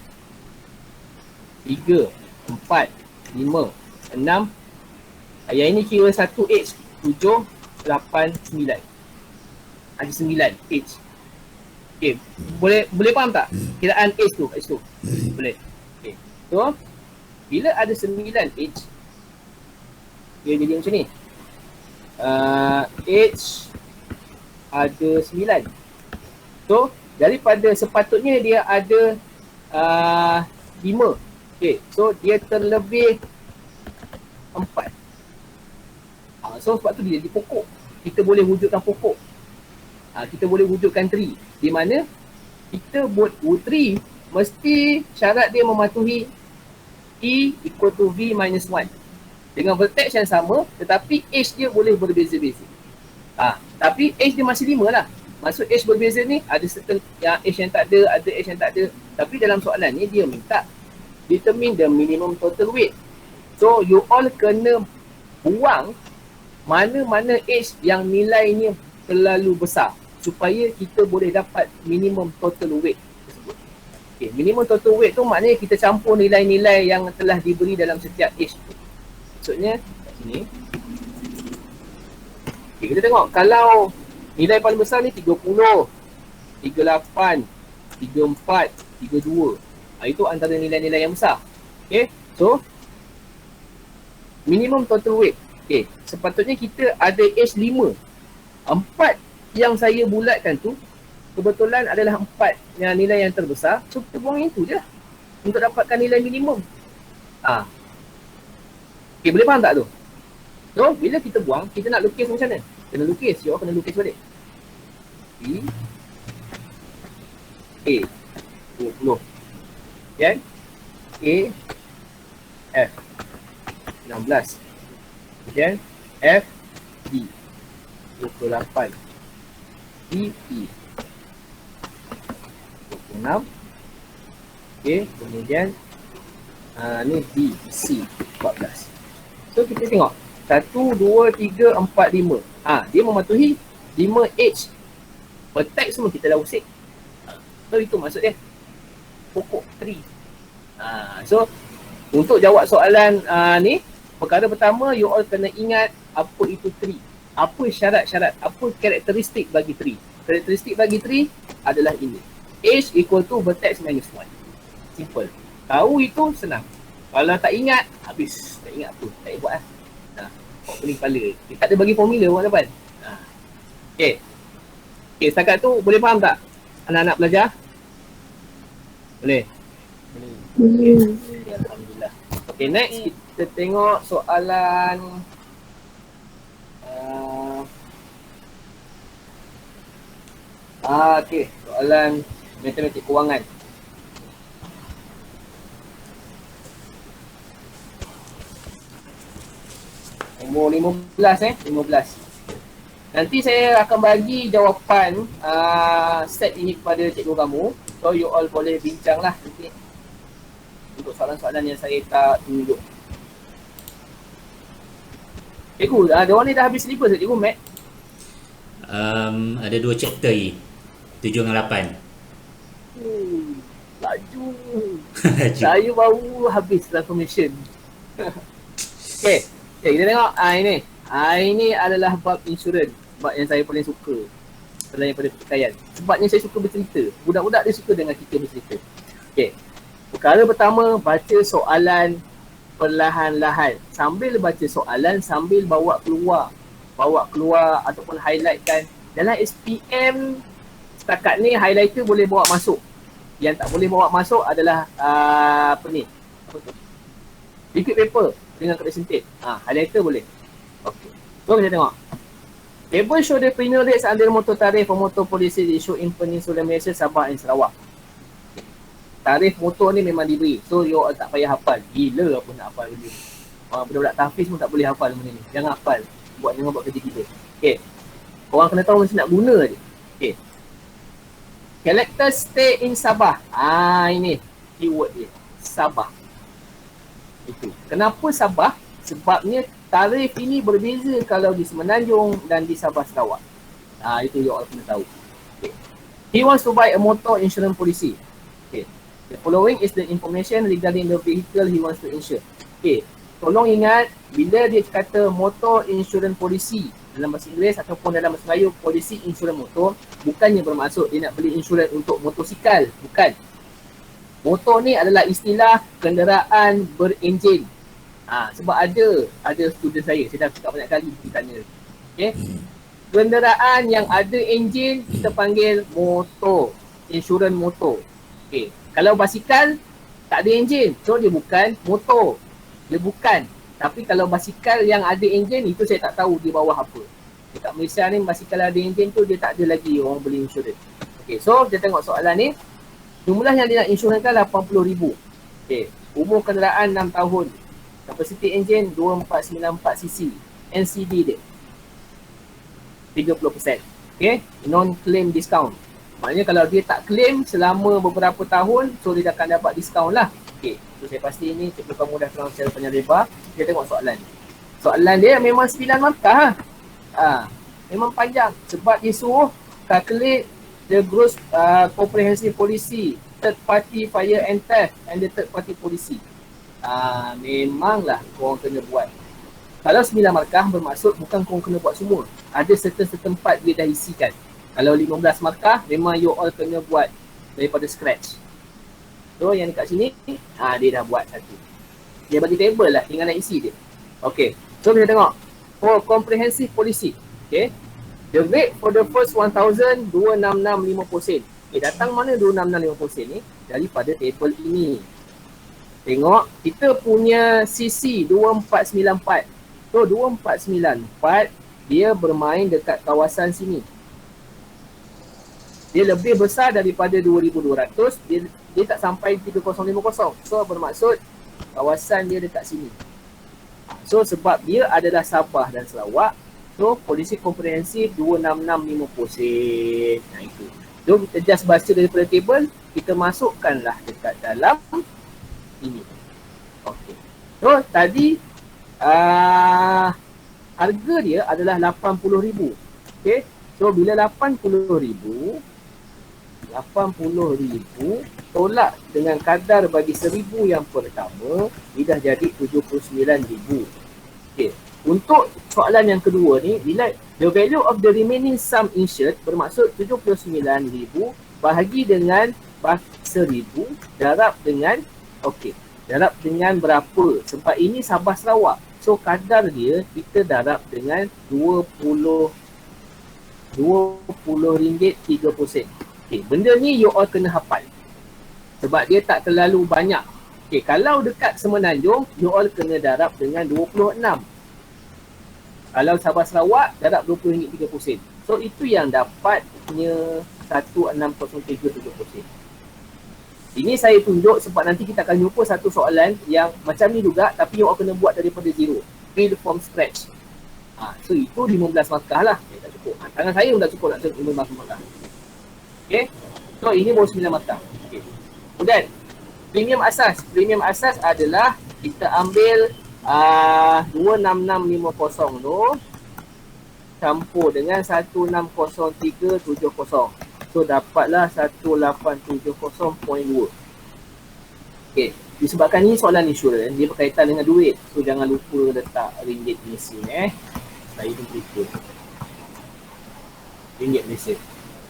3, 4, 5, 6. Yang ini kira 1H, 7, 8, 9. Ada 9 H. Okay, boleh faham tak? Kiraan H tu, boleh. Okay, so bila ada 9H, dia jadi macam ni. H ada 9. So daripada sepatutnya dia ada 5. Okay, so dia terlebih 4. So sebab tu dia jadi pokok. Kita boleh wujudkan pokok. Kita boleh wujudkan tree. Di mana kita buat tree, mesti syarat dia mematuhi E equal to V minus 1. Dengan vertex yang sama, tetapi H dia boleh berbeza-beza. Tapi H dia masih 5 lah. Maksud H berbeza ni, ada certain yang H yang tak ada, ada H yang tak ada. Tapi dalam soalan ni dia minta determine the minimum total weight. So you all kena buang mana-mana H yang nilainya terlalu besar supaya kita boleh dapat minimum total weight tersebut. Okay, minimum total weight tu maknanya kita campur nilai-nilai yang telah diberi dalam setiap H tu. Maksudnya kat sini. Okay, kita tengok kalau Nilai paling besar ni 30, 38, 34, 32. Itu antara nilai-nilai yang besar. Okay, so minimum total weight. Okay, sepatutnya kita ada age 5. 4 yang saya bulatkan tu kebetulan adalah 4 yang nilai yang terbesar. So kita buang itu je lah untuk dapatkan nilai minimum. Okay, boleh faham tak tu? So bila kita buang, kita nak lukis macam mana? Kena lukis, you all kena lukis balik. B A 20. Kan? A F 16. Kemudian F D 28. E E 26. Okay, kemudian ni B C 14. So kita tengok 1, 2, 3, 4, 5. Dia mematuhi 5H. Per tag semua kita dah usik. So itu maksud dia. Pokok tree. So untuk jawab soalan ni, perkara pertama you all kena ingat apa itu tree. Apa syarat-syarat, apa karakteristik bagi tree. Karakteristik bagi tree adalah ini. H equal to vertex minus 1. Simple. Tahu itu senang. Kalau tak ingat, habis. Tak ingat apa, tak payah buat lah. Kok pening kepala. Dia tak ada bagi formula orang depan. Okay. Okay, setakat tu boleh faham tak anak-anak belajar? Boleh?
Boleh.
Okay, alhamdulillah. Okay, next kita tengok soalan okay, soalan matematik kewangan. Nombor 15 15. Nanti saya akan bagi jawapan set ini kepada cikgu kamu. So you all boleh bincang lah nanti untuk soalan-soalan yang saya tak tunjuk. Cikgu, diorang ni dah habis syllabus tak cikgu, Matt?
Ada 2 chapter lagi, 7 dengan 8.
Laju. Saya baru habis transformation. Okay, kita tengok ini. Ini adalah bab insurans. Bab yang saya paling suka selain daripada pertikaian. Sebabnya saya suka bercerita. Budak-budak dia suka dengan kita bercerita. Okay, perkara pertama, baca soalan perlahan-lahan. Sambil baca soalan, sambil bawa keluar ataupun highlightkan. Dalam SPM setakat ni highlighter boleh bawa masuk. Yang tak boleh bawa masuk adalah liquid paper dengan correction tape. Highlighter boleh. Okay, so kita tengok. Table show the premium rates under motor tarif for motor policy issue in Peninsular Malaysia, Sabah dan Sarawak. Tarif motor ni memang diberi. So you all tak payah hafal. Gila apa nak hafal benda ni. Budak-budak tahfiz pun tak boleh hafal benda ni. Jangan hafal. Jangan buat kerja kita. Okay. Korang kena tahu mesti nak guna je. Okay. Character stay in Sabah. Ini keyword dia. Sabah. Itu. Kenapa Sabah? Sebabnya tarif ini berbeza kalau di Semenanjung dan di Sabah Sarawak. Itu you all kena tahu. Okay. He wants to buy a motor insurance policy. Okay. The following is the information regarding the vehicle he wants to insure. Okay. Tolong ingat, bila dia kata motor insurance policy dalam bahasa Inggeris ataupun dalam bahasa Melayu, polisi insurans motor, bukannya bermaksud dia nak beli insurans untuk motosikal. Bukan. Motor ni adalah istilah kenderaan berenjin. Sebab ada student saya dah cakap banyak kali tanya. Okay. Kenderaan yang ada enjin kita panggil motor, insurans motor. Okay. Kalau basikal tak ada enjin, so dia bukan motor. Dia bukan. Tapi kalau basikal yang ada enjin, itu saya tak tahu dia bawah apa. Dekat Malaysia ni basikal ada enjin tu dia tak ada lagi orang beli insurans. Okay, so kita tengok soalan ni. Jumlah yang dia nak insurankan 80,000. Okay, umur kenderaan 6 tahun. Kapasiti enjin 2494cc. NCD dia 30%. Okay, non-claim discount. Maknanya kalau dia tak claim selama beberapa tahun, so dia akan dapat diskaun lah. Okay, so saya pasti ini cikgu kamu dah terang secara panjang lebar. Kita tengok soalan. Soalan dia memang 9 markah. Memang panjang sebab dia suruh calculate the gross comprehensive policy, third party fire and theft and the third party policy. Memanglah korang kena buat. Kalau 9 markah bermaksud bukan korang kena buat semua. ada certain part dia dah isikan. Kalau 15 markah, memang you all kena buat daripada scratch. So yang dekat sini, dia dah buat satu. Dia bagi table lah, tinggal nak isi dia. Okay, so kita tengok. For comprehensive policy, okay. The rate for the first 1,000, 26650 sen. Datang mana 26650 sen ni? Daripada table ini. Tengok, kita punya CC 2494. So 2494, dia bermain dekat kawasan sini. Dia lebih besar daripada 2200, dia tak sampai 3050. So bermaksud kawasan dia dekat sini. So sebab dia adalah Sabah dan Sarawak, so polisi komprehensif 26650 sen. Itu. So kita just baca daripada table, kita masukkanlah dekat dalam ini. Okey. So tadi harga dia adalah 80,000. Okey. So bila 80,000 tolak dengan kadar bagi 1,000 yang pertama, dia dah jadi 79,000. Okay. Untuk soalan yang kedua ni, bila the value of the remaining sum insured bermaksud 79,000 bahagi dengan 1,000 darab dengan darab dengan berapa? Sebab ini Sabah Sarawak. So kadar dia kita darab dengan 20 ringgit 30 sen. Okay, benda ni you all kena hafal. Sebab dia tak terlalu banyak. Okay, kalau dekat Semenanjung, you all kena darab dengan 26. Kalau Sabah Sarawak, darab RM20.30. So itu yang dapatnya 1603.70 sen. Ini saya tunjuk sebab nanti kita akan jumpa satu soalan yang macam ni juga, tapi you all kena buat daripada zero. Build from scratch. So itu 15 markah lah. Tak cukup. Tangan saya pun tak cukup nak 15 markah. Okay. So ini baru 9 markah. Okay. Kemudian premium asas. Premium asas adalah kita ambil 26650 tu campur dengan 160370. So dapatlah 1870.2. Okay. Disebabkan ni soalan insurans, dia berkaitan dengan duit. So jangan lupa letak ringgit Malaysia Saya pun berikut ringgit Malaysia.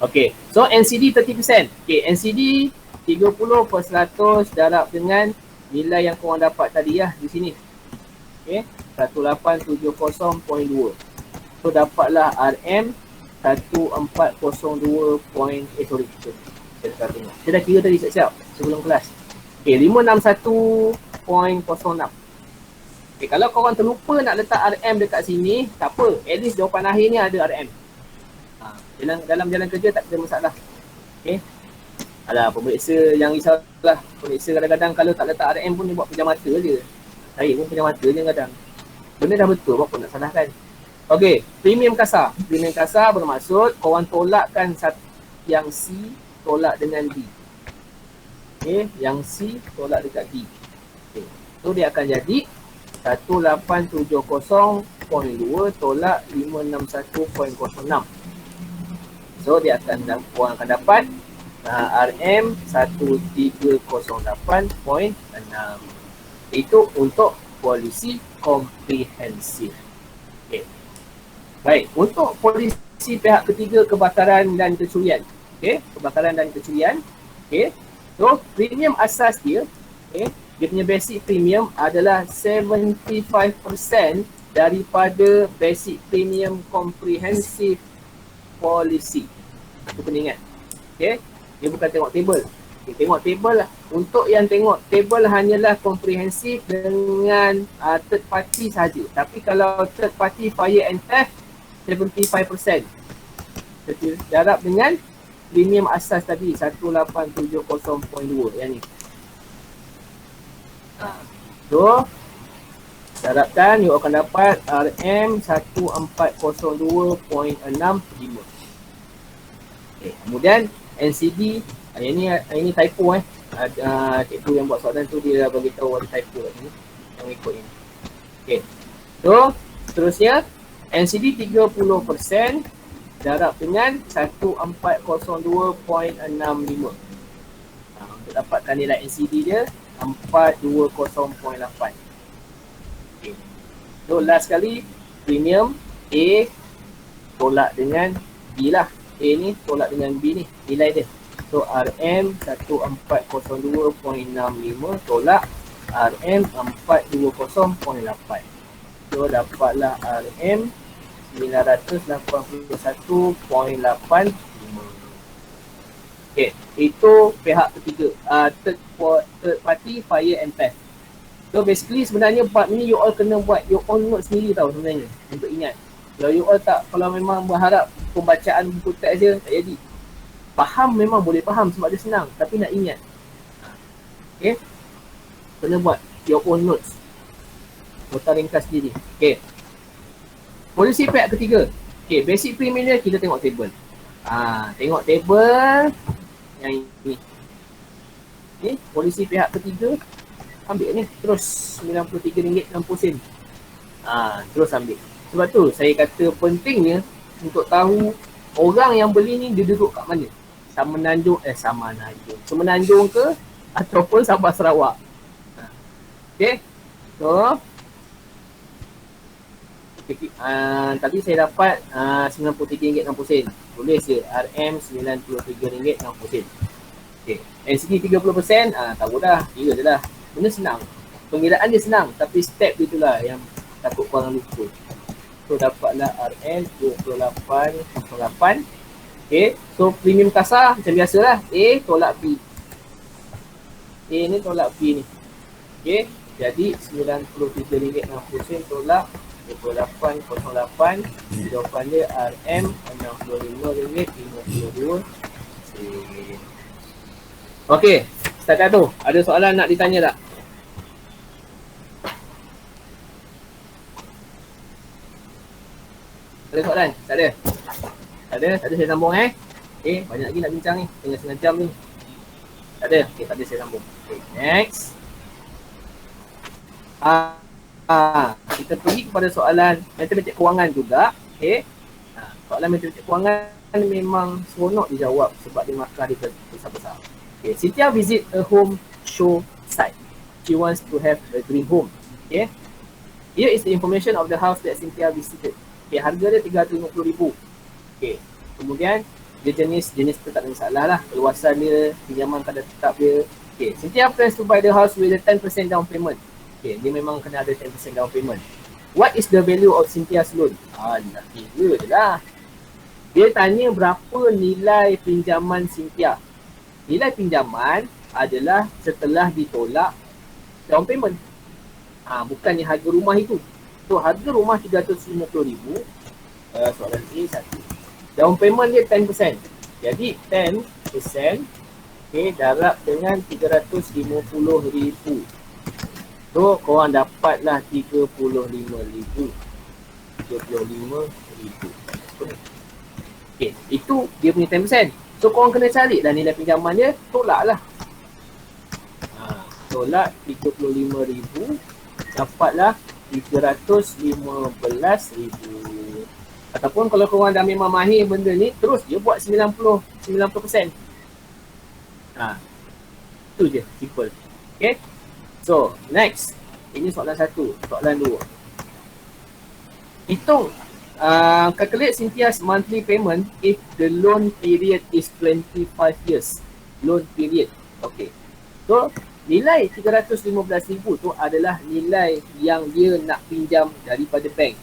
Okay, so NCD 30%. Okay, NCD 30/100 darab dengan nilai yang korang dapat tadi di sini. Okay, 1870.2. So dapatlah RM 1402. Kita dah kira tadi siap-siap sebelum kelas. Okay, 561.06. Okay, kalau korang terlupa nak letak RM dekat sini, tak apa. At least jawapan akhir ni ada RM. Dalam jalan kerja tak ada masalah. Okay. Alah, pemeriksa yang risaulah. Pemeriksa kadang-kadang kalau tak letak RM pun dia buat pejam mata je. Saya pun pejam mata je kadang. Benda dah betul, apa nak salahkan. Okay, premium kasar. Premium kasar bermaksud korang tolakkan yang C tolak dengan D. Okay, yang C tolak dekat D. Okay. So dia akan jadi 1870.2 tolak 561.06. So dia korang akan dapat RM 1308.6. Itu untuk polisi komprehensif. Okay. Baik, untuk polisi pihak ketiga kebakaran dan kecurian. Okay, kebakaran dan kecurian. Okay. So premium asas dia, dia punya basic premium adalah 75% daripada basic premium komprehensif polisi. Itu kena ingat. Okay. Dia bukan tengok table. Okay, tengok table lah. Untuk yang tengok table hanyalah komprehensif dengan third party sahaja. Tapi kalau third party fire and theft 75%. Darab dengan premium asas tadi 1870.2 yang ni. So darabkan, you akan dapat RM 1402.65. Okay, kemudian NCD, ini typo cikgu yang buat soalan tu dia dah bagi tahu ada typo kat sini yang ikut ini. Okay. So seterusnya NCD 30% darab dengan 1402.65. Untuk dapatkan nilai NCD dia 420.8. Okay. So last kali premium A tolak dengan B lah. A ni tolak dengan B ni, nilai dia. So RM 1402.65 tolak RM 420.8. So dapatlah RM 981.85. Okay, itu pihak ketiga, third party fire and theft. So basically sebenarnya part ni you all kena buat your own notes sendiri tau sebenarnya untuk ingat. Kalau you all tak, kalau memang berharap pembacaan buku teks je, tak jadi. Faham memang boleh faham sebab dia senang, tapi nak ingat. Okay, kena buat your own notes, nota ringkas sendiri. Okay, polisi pihak ketiga. Okay, basic premier kita tengok table. Tengok table yang ini. Okay, polisi pihak ketiga, ambil ni terus RM93.60. Terus ambil. Sebab tu saya kata pentingnya untuk tahu orang yang beli ni dia duduk kat mana. Semenanjung ke ataupun Sabah Sarawak. Okay. So tadi saya dapat RM93.60. Tulis je RM93.60. Okay. NCD 30%, tahu dah, kira je lah. Benda senang. Pengiraan dia senang, tapi step dia itulah yang takut korang lupa. So dapatlah RM 28.08. Okay, so premium kasar macam biasalah. A tolak B. A ni tolak B ni. Okay, jadi RM93.60 tolak 28.08. Jawapan dia RM RM65.52. Okay, setakat tu. Ada soalan nak ditanya tak? Ada soalan? Tak ada? Tak ada? Tak ada, saya sambung Okay, banyak lagi nak bincang ni. Tengah setengah jam ni. Tak ada? Okay, tak ada, saya sambung. Okay, next. Kita pergi kepada soalan matematik kewangan juga. Okay. Soalan matematik kewangan memang seronok dijawab sebab dia markah dia besar-besar. Okay, Cynthia visit a home show site. She wants to have a dream home. Okay. Here is the information of the house that Cynthia visited. Okay, harga dia RM350,000. Okay. Kemudian dia jenis tu tak ada masalah lah. Keluasan dia, pinjaman kadar tetap dia. Okay, Cynthia plans to buy the house with a 10% down payment. Okay, dia memang kena ada 10% down payment. What is the value of Cynthia's loan? Nak kira je lah. Dia tanya berapa nilai pinjaman Cynthia. Nilai pinjaman adalah setelah ditolak down payment. Bukannya harga rumah itu. So harga rumah RM350,000. Soalan A1. Down payment dia 10%. Jadi 10%, okay, darab dengan RM350,000. So korang dapatlah RM35,000. RM35,000. Okay, itu dia punya 10%. So korang kena cari lah nilai pinjaman dia, tolak lah. Tolak RM35,000, dapatlah RM315,000. Ataupun kalau korang dah memang mahir benda ni, terus dia buat 90%. Itu je, simple. Okay. So, next. Ini soalan 1. Soalan 2. Hitung. Calculate Cynthia's monthly payment if the loan period is 25 years. Loan period. Okay. So, nilai RM315,000 tu adalah nilai yang dia nak pinjam daripada bank.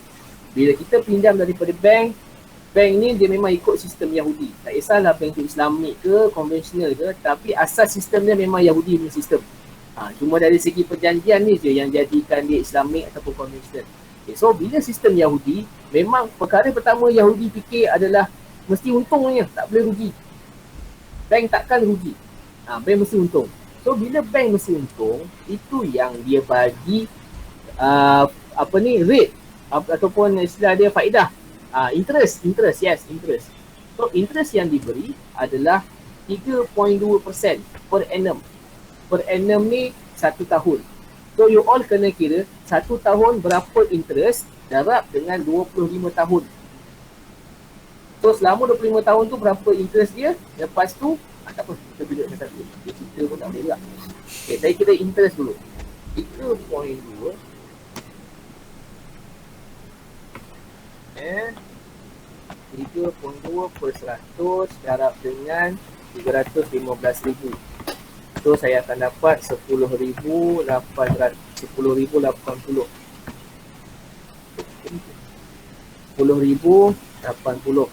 Bila kita pinjam daripada bank, bank ni dia memang ikut sistem Yahudi. Tak kisahlah bank tu Islamik ke, konvensional ke, tapi asas sistem dia memang Yahudi punya sistem. Cuma dari segi perjanjian ni je yang jadikan dia Islamik ataupun konvensional. Okay, so bila sistem Yahudi, memang perkara pertama Yahudi fikir adalah mesti untungnya, tak boleh rugi. Bank takkan rugi. Bank mesti untung. So bila bank mesti untung, itu yang dia bagi rate ataupun istilah dia faedah. Interest. So interest yang diberi adalah 3.2% per annum. Per annum ni 1 tahun. So you all kena kira 1 tahun berapa interest darab dengan 25 tahun. So selama 25 tahun tu berapa interest dia? Lepas tu tak apa, kita duduk satu. Kita pun tak boleh juga. Okay, saya kira interest dulu. 3.2 3.2/100 darab dengan 315,000. So saya akan dapat 10,880. 10,080.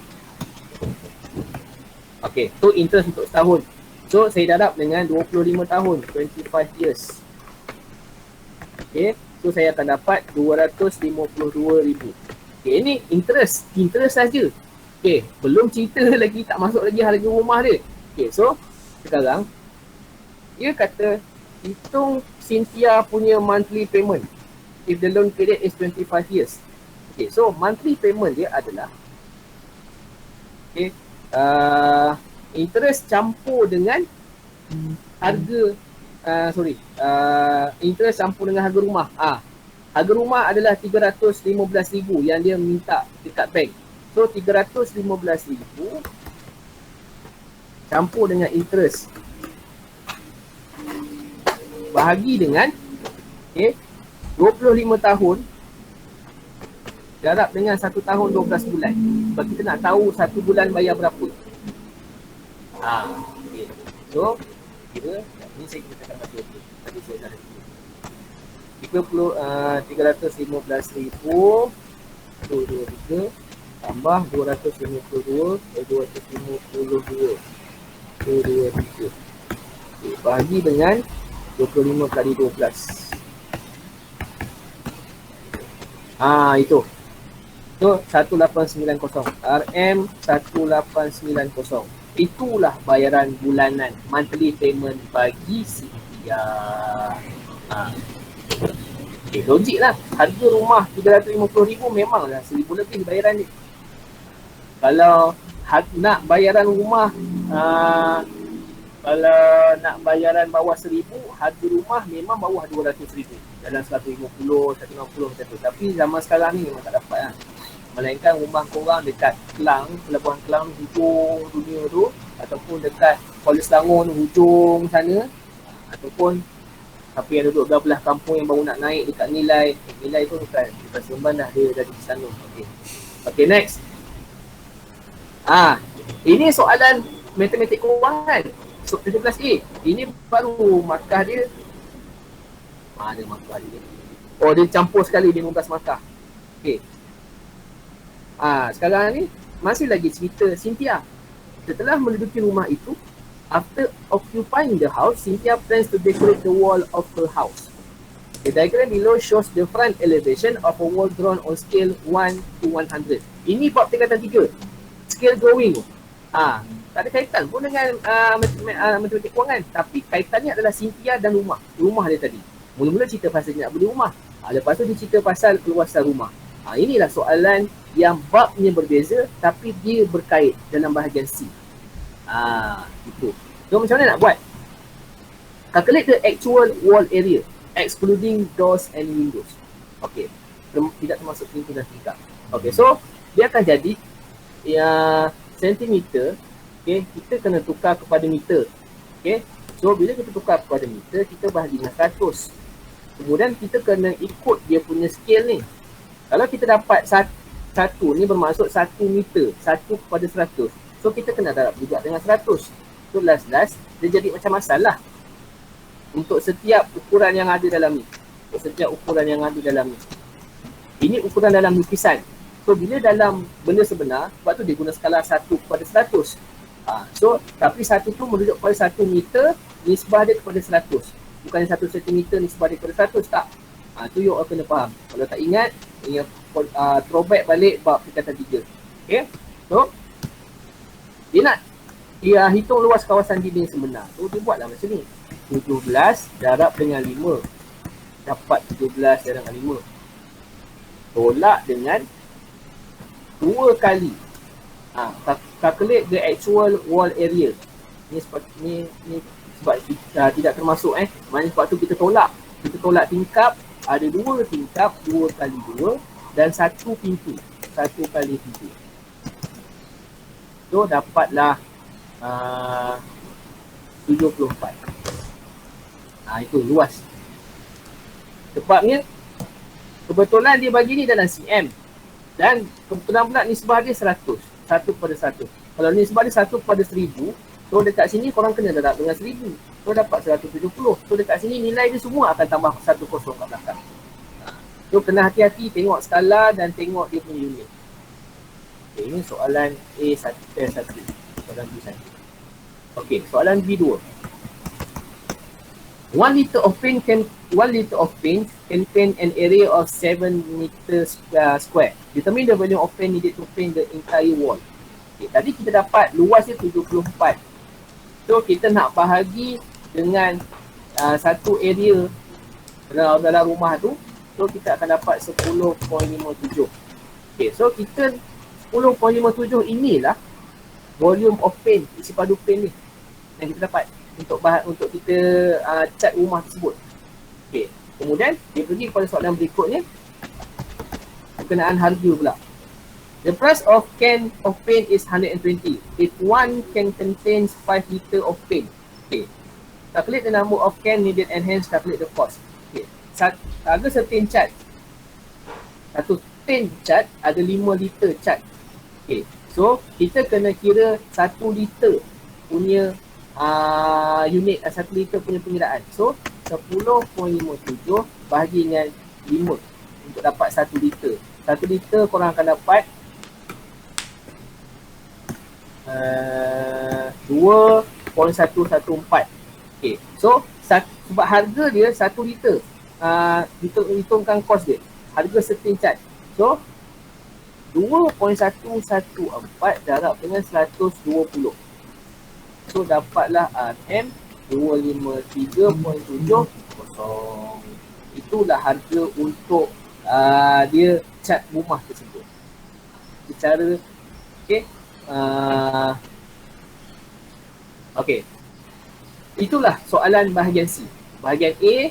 Okey, tu interest untuk setahun. So saya darab dengan 25 tahun, 25 years. Okey, so saya akan dapat 252,000. Okey, ini interest saja. Okey, belum cerita lagi, tak masuk lagi harga rumah dia. Okey, so sekarang dia kata hitung Cynthia punya monthly payment if the loan period is 25 years. Okay, so monthly payment dia adalah interest campur dengan harga interest campur dengan harga rumah. Harga rumah adalah 315,000 yang dia minta dekat bank. So 315,000 campur dengan interest bahagi dengan 25 tahun darab dengan 1 tahun 12 bulan. Sebab kita nak tahu 1 bulan bayar berapa. Okay. So kira ni saya kena tekan batu tu. Tadi saya dah 315,000 223 tambah 252 253 bahagi dengan 25 kali 12. Itu. So 1890 RM1890. Itulah bayaran bulanan monthly payment bagi Cynthia. Okay, logik lah. Harga rumah 350,000 memanglah 1,000 lebih bayaran ni. Kalau nak bayaran rumah kalau nak bayaran bawah 1,000, harga rumah memang bawah 200,000. Dalam 150, 160 macam tu. Tapi zaman sekarang ni memang tak dapat lah. Melainkan rumah korang dekat Kelang, Pelabuhan Kelang, hujung dunia tu, ataupun dekat Kuala Selangor hujung sana, ataupun siapa yang duduk belah kampung yang baru nak naik dekat Nilai. Nilai tu dekat Seremban dah, dia dah di sana. Okay, next. Ini soalan matematik kewangan. So 17A. Ini baru markah dia. Mana markah dia? Oh, dia campur sekali 15 markah. Okay. Sekarang ni masih lagi cerita Cynthia. Setelah menduduki rumah itu, after occupying the house, Cynthia plans to decorate the wall of her house. The diagram below shows the front elevation of a wall drawn on scale 1 to 100. Ini bab tingkatan 3. Scale drawing tu. Tak ada kaitan pun dengan matematik kewangan. Tapi kaitannya adalah Cynthia dan rumah. Rumah dia tadi. Mula-mula cerita pasal dia nak beli rumah. Lepas tu dia cerita pasal keluasan rumah. Inilah soalan yang babnya berbeza tapi dia berkait dalam bahagian C. Itu. So macam mana nak buat? Calculate the actual wall area excluding doors and windows. Okay. Tidak termasuk pintu dan tingkap. Okay, so dia akan jadi sentimeter. Okay, kita kena tukar kepada meter. Okay, so bila kita tukar kepada meter, kita bahagi dengan 100. Kemudian kita kena ikut dia punya scale ni. Kalau kita dapat satu ni bermaksud 1 meter, 1 kepada 100. So kita kena darab juga dengan 100. So last dia jadi macam masalah untuk setiap ukuran yang ada dalam ni. Untuk setiap ukuran yang ada dalam ni. Ini ukuran dalam lukisan. So bila dalam benda sebenar, sebab tu dia guna skala 1 kepada 100. So tapi 1 tu merujuk kepada 1 meter, nisbah dia kepada 100. Bukan 1 cm nisbah dia kepada 100, tak. Tu you all kena faham. Kalau tak ingat, throwback balik bab tingkatan 3. Okay. So dia hitung luas kawasan dinding sebenar. So dia buatlah macam ni. 17 darab dengan 5. Dapat 17 darab dengan 5. Tolak dengan 2 kali. Calculate the actual wall area. Ni sebab tidak termasuk maknanya sebab tu kita tolak. Kita tolak tingkap, ada 2 tingkap, 2 kali 2 dan 1 pintu. 1 kali pintu. So dapatlah 74. Itu luas. Sebabnya kebetulan dia bagi ni dalam cm dan kebetulan pula nisbah dia 100. 1/100. Kalau ni sebab dia 1/1000, so dekat sini korang kena darab dengan 1000. So dapat 170. So dekat sini nilai dia semua akan tambah 10 kat belakang. So kena hati-hati tengok skala dan tengok dia punya unit. Okay, ini soalan A1, soalan B1. Okay, soalan B2. 1 liter of paint contain an area of 7 meters square. Determine the volume of paint needed to paint the entire wall. Okay, tadi kita dapat luas dia 74. So kita nak bahagi dengan satu area dalam rumah tu. So kita akan dapat 10.57. Okay, so kita 10.57 inilah volume of paint, isi padu paint ni yang kita dapat untuk kita cat rumah tersebut. Okey, kemudian dia pergi kepada soalan berikutnya, berkenaan harga pula. The price of can of paint is 120 if one can contains 5 liter of paint. Okay, calculate the number of can needed and hence calculate the cost. Okay, harga setin cat, satu tin cat ada 5 liter cat. Okay, so kita kena kira 1 liter punya unit, 1 liter punya pengiraan. So 10.57 bahagi dengan 5 untuk dapat 1 liter. 1 liter korang akan dapat 2.114. Okay, so sebab harga dia 1 liter, hitungkan kos dia, harga setin cat. So 2.114 darab dengan 120. So dapatlah RM 253.70. Itulah harga untuk dia cat rumah tersebut. Secara okey. Okey. Itulah soalan bahagian C. Bahagian A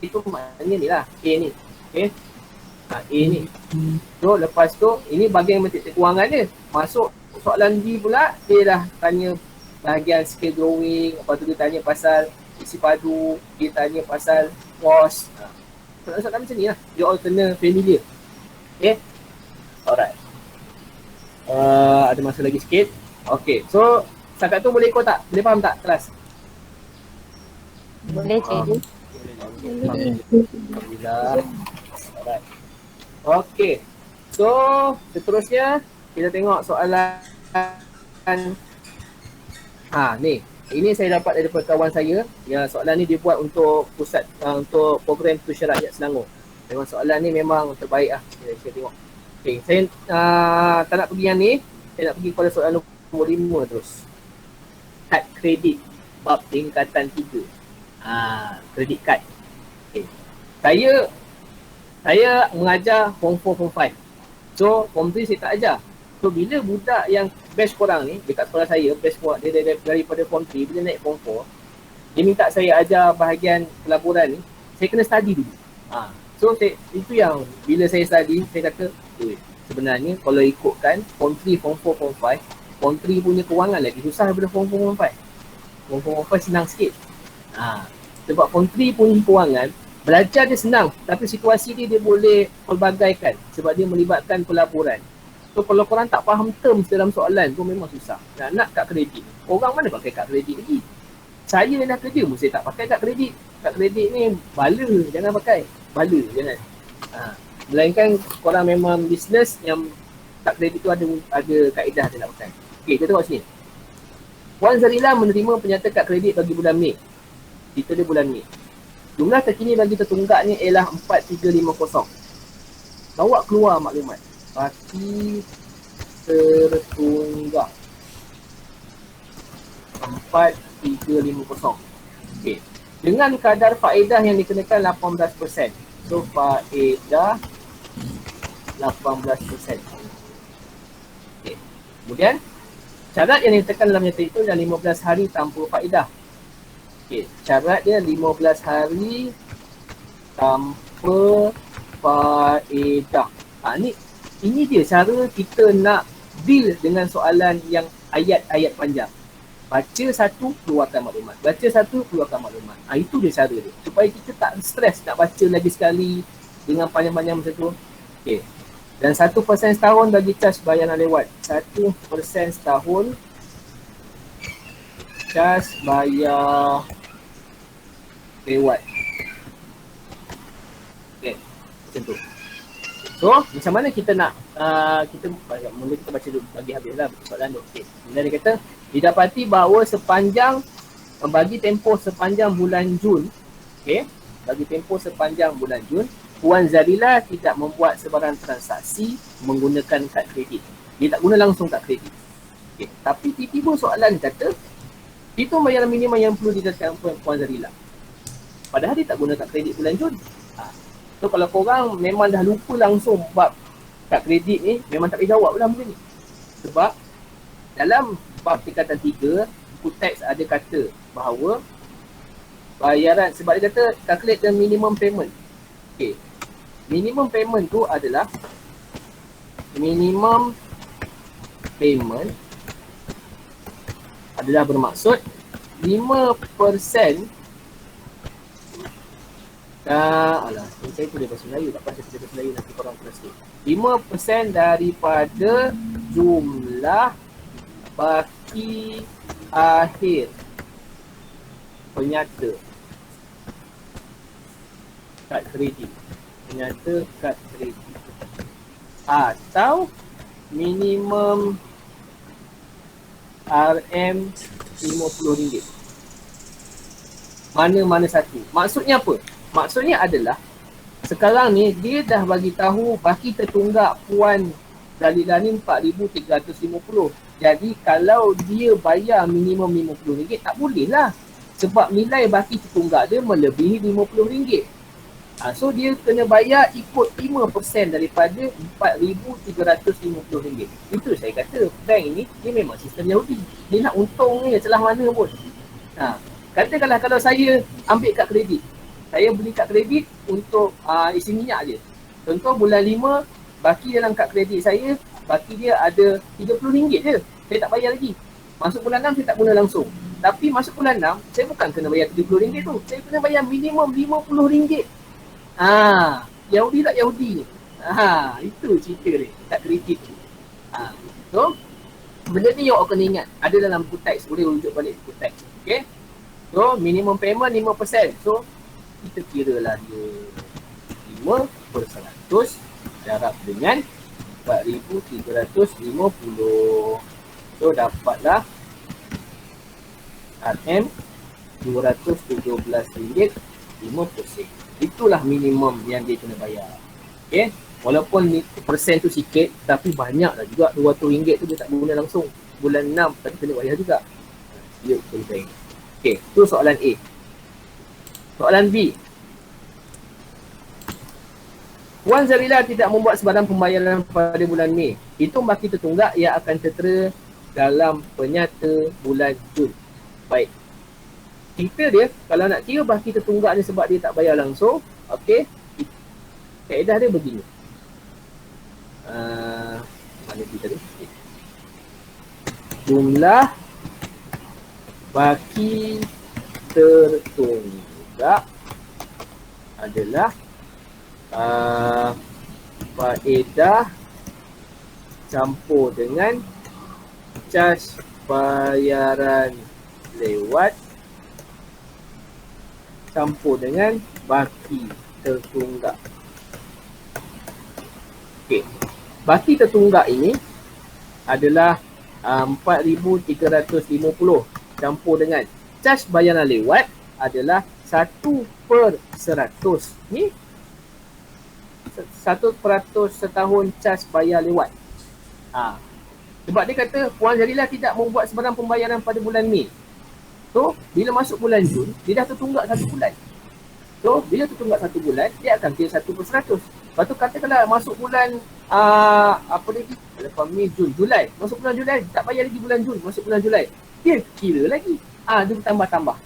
itu maknanya ni lah, A ni. Okey. A ni. So lepas tu ini bahagian mentrik kewangan dia. Masuk soalan B pula, dia dah tanya bahagian scale drawing, lepas tu dia tanya pasal isi padu, dia tanya pasal wash. Soalan macam ni lah, you all kena familiar. Okay, alright. Ada masa lagi sikit. Okay, so setakat tu boleh ikut tak? Boleh faham tak kelas?
Boleh cikgu.
Alhamdulillah. Alright. Okay, so seterusnya kita tengok soalan ni. Ini saya dapat daripada kawan saya. Ya, soalan ni dia buat untuk pusat untuk program tuition rakyat Selangor. Memang soalan ni memang terbaik lah. Kita tengok. Okey, saya tak nak pergi yang ni. Saya nak pergi kepada soalan nombor 5 terus. Kad kredit bab tingkatan 3. Kredit kad. Okey. Saya mengajar form 4, form 5. So, form 3 saya tak ajar. So bila budak yang batch korang ni dekat sekolah saya, batch korang dia daripada form 3 bila naik form 4, dia minta saya ajar bahagian pelaburan ni, saya kena study dulu. So itu yang bila saya study, saya kata sebenarnya kalau ikutkan form 3, form 4, form 5, form 3 punya kewangan lagi susah daripada form 4, form 5. Form 4, form 5 senang sikit. Sebab form 3 punya kewangan belajar dia senang, tapi situasi dia boleh pelbagaikan sebab dia melibatkan pelaburan. So kalau korang tak faham terms dalam soalan tu memang susah. Nak kad kredit. Orang mana pakai kad kredit lagi? Saya yang dah kerja pun saya tak pakai kad kredit. Kad kredit ni bala, jangan pakai. Bala, jangan. Melainkan korang memang bisnes yang kad kredit tu ada kaedah dia nak pakai. Okay, kita tengok sini. Wan Zarila menerima penyata kad kredit bagi bulan Mei. Kita dia bulan Mei. Jumlah terkini bagi tertunggaknya ialah 4350. Bawa keluar maklumat. Baki tertunggak 4350. Okey. Dengan kadar faedah yang dikenakan 18%. So faedah 18%. Okey. Kemudian syarat yang ditekan dalam nyata itu adalah 15 hari tanpa faedah. Okey, syarat dia 15 hari tanpa faedah. Ini dia cara kita nak deal dengan soalan yang ayat-ayat panjang. Baca satu, keluarkan maklumat. Baca satu, keluarkan maklumat. Itu dia cara dia. Supaya kita tak stres nak baca lagi sekali dengan panjang-panjang macam tu. Okay. Dan 1% setahun bagi cas bayaran lewat. 1% setahun cas bayar lewat. Okay, macam tu. So, macam mana kita nak, mula kita baca dulu, bagi habis lah soalan tu. Okay. Kemudian dia kata, didapati bahawa bagi tempoh sepanjang bulan Jun, okay, bagi tempoh sepanjang bulan Jun, Puan Zarila tidak membuat sebarang transaksi menggunakan kad kredit. Dia tak guna langsung kad kredit. Okay. Tapi tiba-tiba soalan kata, hitung bayaran minimum yang perlu didapatkan Puan Zarila. Padahal dia tak guna kad kredit bulan Jun. So kalau korang memang dah lupa langsung bab kad kredit ni, memang tak boleh jawab lah benda ni. Sebab dalam bab tingkatan 3, buku teks ada kata bahawa bayaran, sebab dia kata calculate the minimum payment. Okay. Minimum payment tu adalah bermaksud 5% saya tulis bahasa Melayu, tak pasal tulis bahasa Melayu nanti korang translate. 5% daripada jumlah baki akhir penyata kad kredit. Atau minimum RM50. Mana-mana satu. Maksudnya apa? Maksudnya adalah sekarang ni dia dah bagi tahu baki tertunggak Puan Zarila ni 4,350. Jadi kalau dia bayar minimum RM50 tak boleh lah. Sebab nilai baki tertunggak dia melebihi RM50. So dia kena bayar ikut 5% daripada RM4,350. Itu saya kata bank ni dia memang sistem Yahudi. Dia nak untung ni celah mana pun. Katakanlah kalau saya ambil kad kredit, saya beli kad kredit untuk isi minyak je. Contoh bulan 5 baki dalam kad kredit saya, baki dia ada RM30 je. Saya tak bayar lagi. Masuk bulan 6 saya tak guna langsung. Tapi masuk bulan 6 saya bukan kena bayar RM30 tu. Saya kena bayar minimum RM50. Yahudi tak Yahudi ni. Itu cerita dia, kad kredit tu. So, benda ni yang awak kena ingat. Ada dalam buku teks, boleh rujuk balik buku teks. Okay. So, minimum payment 5%. So, kita kira lah dia 5% darab dengan 4,350. So, dapatlah RM217.50. Itulah minimum yang dia kena bayar. Okay. Walaupun persen tu sikit, tapi banyak lah juga. RM200 tu dia tak guna langsung. Bulan 6 tapi kena bayar juga. Dia betul. Okay, tu soalan A. Soalan B. Puan Zarila tidak membuat sebarang pembayaran pada bulan Mei. Hitung baki tertunggak yang akan tertera dalam penyata bulan Jun. Baik. Cerita dia, kalau nak kira baki tertunggak ni sebab dia tak bayar langsung, okey, kaedah dia begini. Mana kita ni? Jumlah baki tertunggak adalah faedah campur dengan cas bayaran lewat campur dengan baki tertunggak. Okey. Baki tertunggak ini adalah 4,350 campur dengan cas bayaran lewat adalah 1/100. Ni 1% setahun cas bayar lewat. Sebab dia kata Puan Zarila tidak membuat sebarang pembayaran pada bulan Mei. So, bila masuk bulan Jun, dia dah tertunggak 1 bulan. So, bila tertunggak 1 bulan, dia akan kira 1%. Lepas tu katakanlah masuk bulan lepas Mei, Jun, Julai. Masuk bulan Julai, tak bayar lagi bulan Jun. Masuk bulan Julai, dia kira lagi. Dia bertambah-tambah.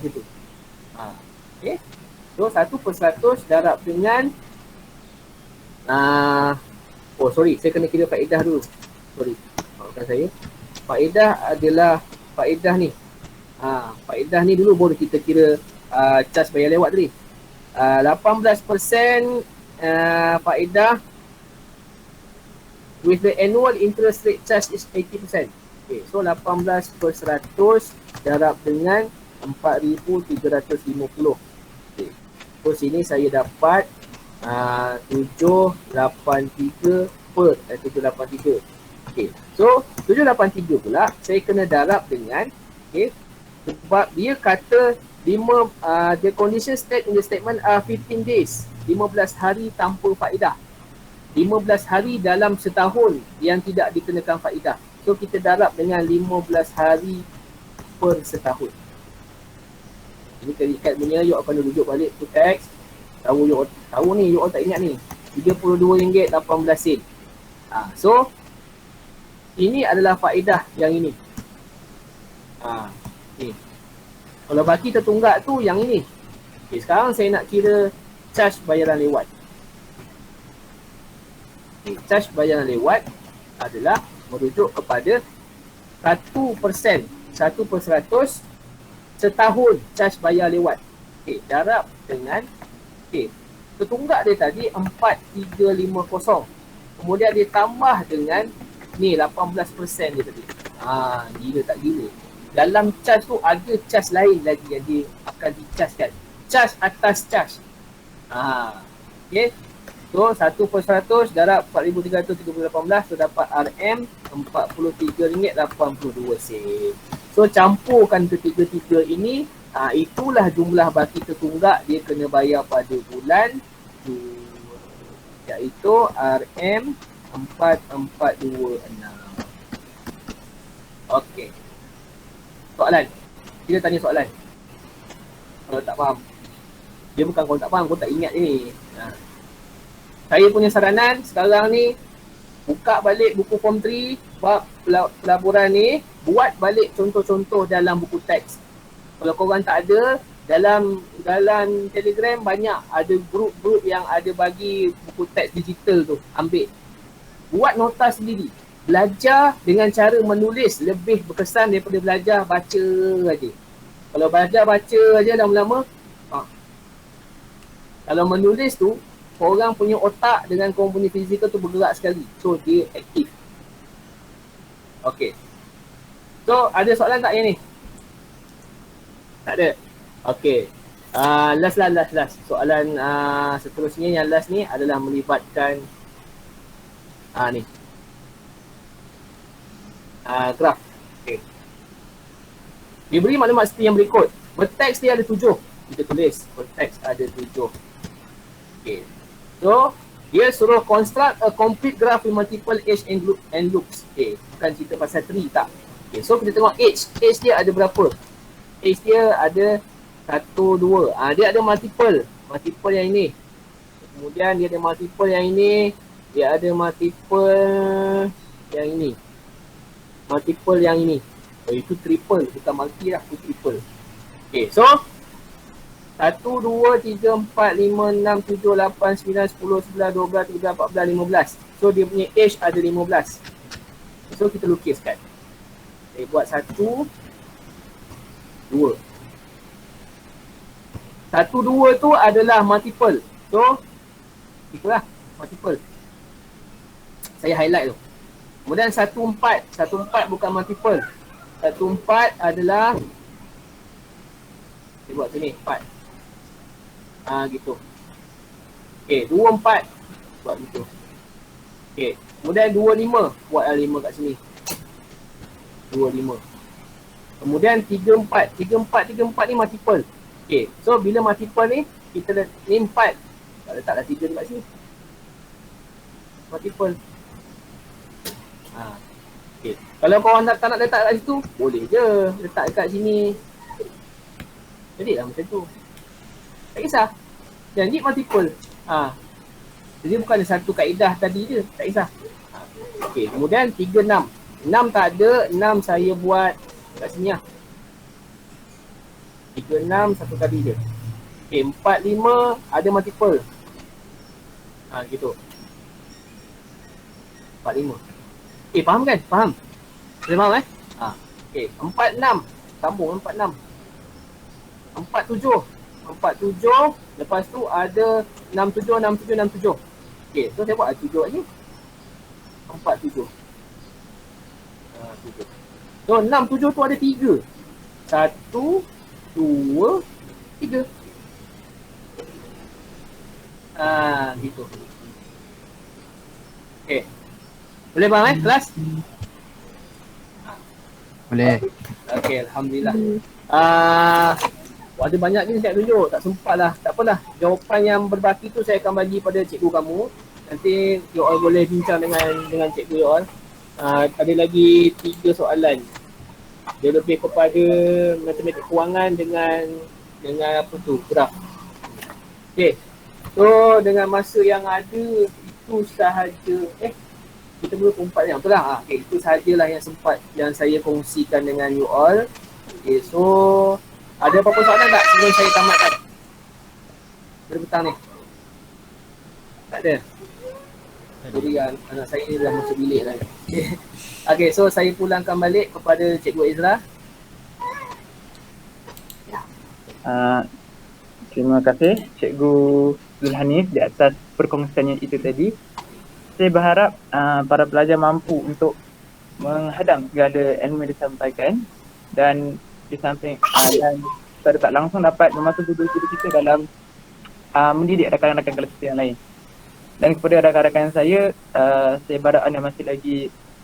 Gitu. Okay. So, 1% darab dengan saya kena kira faedah dulu. Maafkan saya. Faedah adalah faedah ni. Faedah ni dulu baru kita kira cas bayar lewat tadi. 18% faedah with the annual interest rate charge is 80%. Okay, so 18% per 100 darab dengan 4,350. Okay. So sini saya dapat 783 per 783. Okay. So 783 pula saya kena darab dengan, okay, sebab dia kata the condition state in the statement are 15 days, 15 hari tanpa faedah, 15 hari dalam setahun yang tidak dikenakan faedah. So kita darab dengan 15 hari per setahun. Ini kerikat punya, you akan rujuk balik to teks. Tahu ni, you tak ingat ni, RM32.18. So ini adalah faedah yang ini. Okay. Kalau baki tertunggak tu yang ini. Okay, sekarang saya nak kira charge bayaran lewat. Okay, charge bayaran lewat adalah merujuk kepada 1%, 1/100 setahun charge bayar lewat. Okay, darab dengan, okay, tertunggak dia tadi 4,350. Kemudian dia tambah dengan ni 18% dia tadi. Gila tak gila. Dalam charge tu ada charge lain lagi yang dia akan di-chargekan. Charge atas charge. Okay. So 1/100 darab 4,318, so dapat RM RM43.82. So campurkan ketiga-tiga ini, itulah jumlah baki tertunggak dia kena bayar pada bulan 2, iaitu RM4426. Okey. Soalan. Kita tanya soalan. Kalau tak faham. Dia bukan kau tak faham, kau tak ingat ni. Saya punya saranan sekarang ni, buka balik buku form 3 bab pelaburan ni, buat balik contoh-contoh dalam buku teks. Kalau korang tak ada, dalam Telegram banyak ada grup-grup yang ada bagi buku teks digital tu, ambil. Buat nota sendiri. Belajar dengan cara menulis lebih berkesan daripada belajar baca aja. Kalau belajar baca aja lama-lama, kalau menulis tu, orang punya otak dengan korang punya fizikal tu bergerak sekali. So dia aktif. Okay. So ada soalan tak yang ni? Tak ada? Okay. Last. Soalan seterusnya yang last ni adalah melibatkan ni. Graf. Okay. Diberi maklumat seperti yang berikut. Berteks dia ada 7. Kita tulis. Berteks ada 7. Okay. So, dia suruh construct a complete graph with multiple age and loops. Okay. Bukan cerita pasal tree tak. Okay. So, kita tengok age. Age dia ada berapa? Age dia ada 1, 2. Dia ada multiple. Multiple yang ini. Kemudian dia ada multiple yang ini. Dia ada multiple yang ini. Multiple yang ini. Itu triple. Bukan multi lah. Itu triple. Okay. So, 1, 2, 3, 4, 5, 6, 7, 8, 9, 10, 11, 12, 13, 14, 15. So dia punya age ada 15. So kita lukiskan. Saya buat 1, 2. 1, 2 tu adalah multiple. So itulah multiple. Saya highlight tu. Kemudian 1, 4. 1, 4 bukan multiple. 1, 4 adalah, saya buat sini 4. Gitu. Okay, 2, 4 buat gitu. Okay, kemudian 2, 5 buat 5 kat sini. 2, 5. Kemudian 3, 4. 3, 4 ni multiple. Okay, so bila multiple ni, kita ni 4. Tak letaklah 3 dekat sini. Multiple. Okay. Kalau korang tak nak letak kat situ, boleh je letak dekat sini. Jadilah macam tu. Tak kisah. Jadi multiple. Jadi bukan ada satu kaedah tadi je. Tak kisah. Okey, kemudian 3, 6. 6 tak ada. 6 saya buat kat sini lah. 3, 6 satu kali je. Okey, 4, 5 ada multiple. Gitu. 4, 5. Faham kan? Faham? Boleh faham Okey, 4, 6. Sambung 4, 6. 4, 7. 4, 7. Lepas tu ada 6, 7, 6, 7, 6, 7. Okay, so saya buat 7 lagi. 4, 7. 7. So 6, 7 tu ada 3. 1, 2, 3. Gitu. Okay. Boleh bang kelas?
Boleh.
Okay, Alhamdulillah. Ada banyak ni saya tunjuk, tak sempat lah. Tak apalah, jawapan yang berbaki tu saya akan bagi pada cikgu kamu. Nanti you all boleh bincang dengan cikgu you all. Ada lagi 3 soalan. Dia lebih kepada matematik kewangan dengan apa tu, graf. Okay. So dengan masa yang ada itu sahaja. Kita boleh umpat yang betul lah. Okay, itu sahajalah yang sempat yang saya kongsikan dengan you all. Okay, so ada apa-apa soalan tak sebelum saya tamatkan? Pada petang ni. Tak ada. Sorry anak saya ni dah masuk bilik lah. Okay, so saya pulangkan balik kepada Cikgu Ezra.
Terima kasih Cikgu Zulhanif di atas perkongsiannya itu tadi. Saya berharap para pelajar mampu untuk menghadam segala ilmu yang disampaikan dan di samping dan secara tak langsung dapat membantu guru-guru kita dalam mendidik rakan-rakan kelas yang lain. Dan kepada rakan-rakan saya berharap anda masih lagi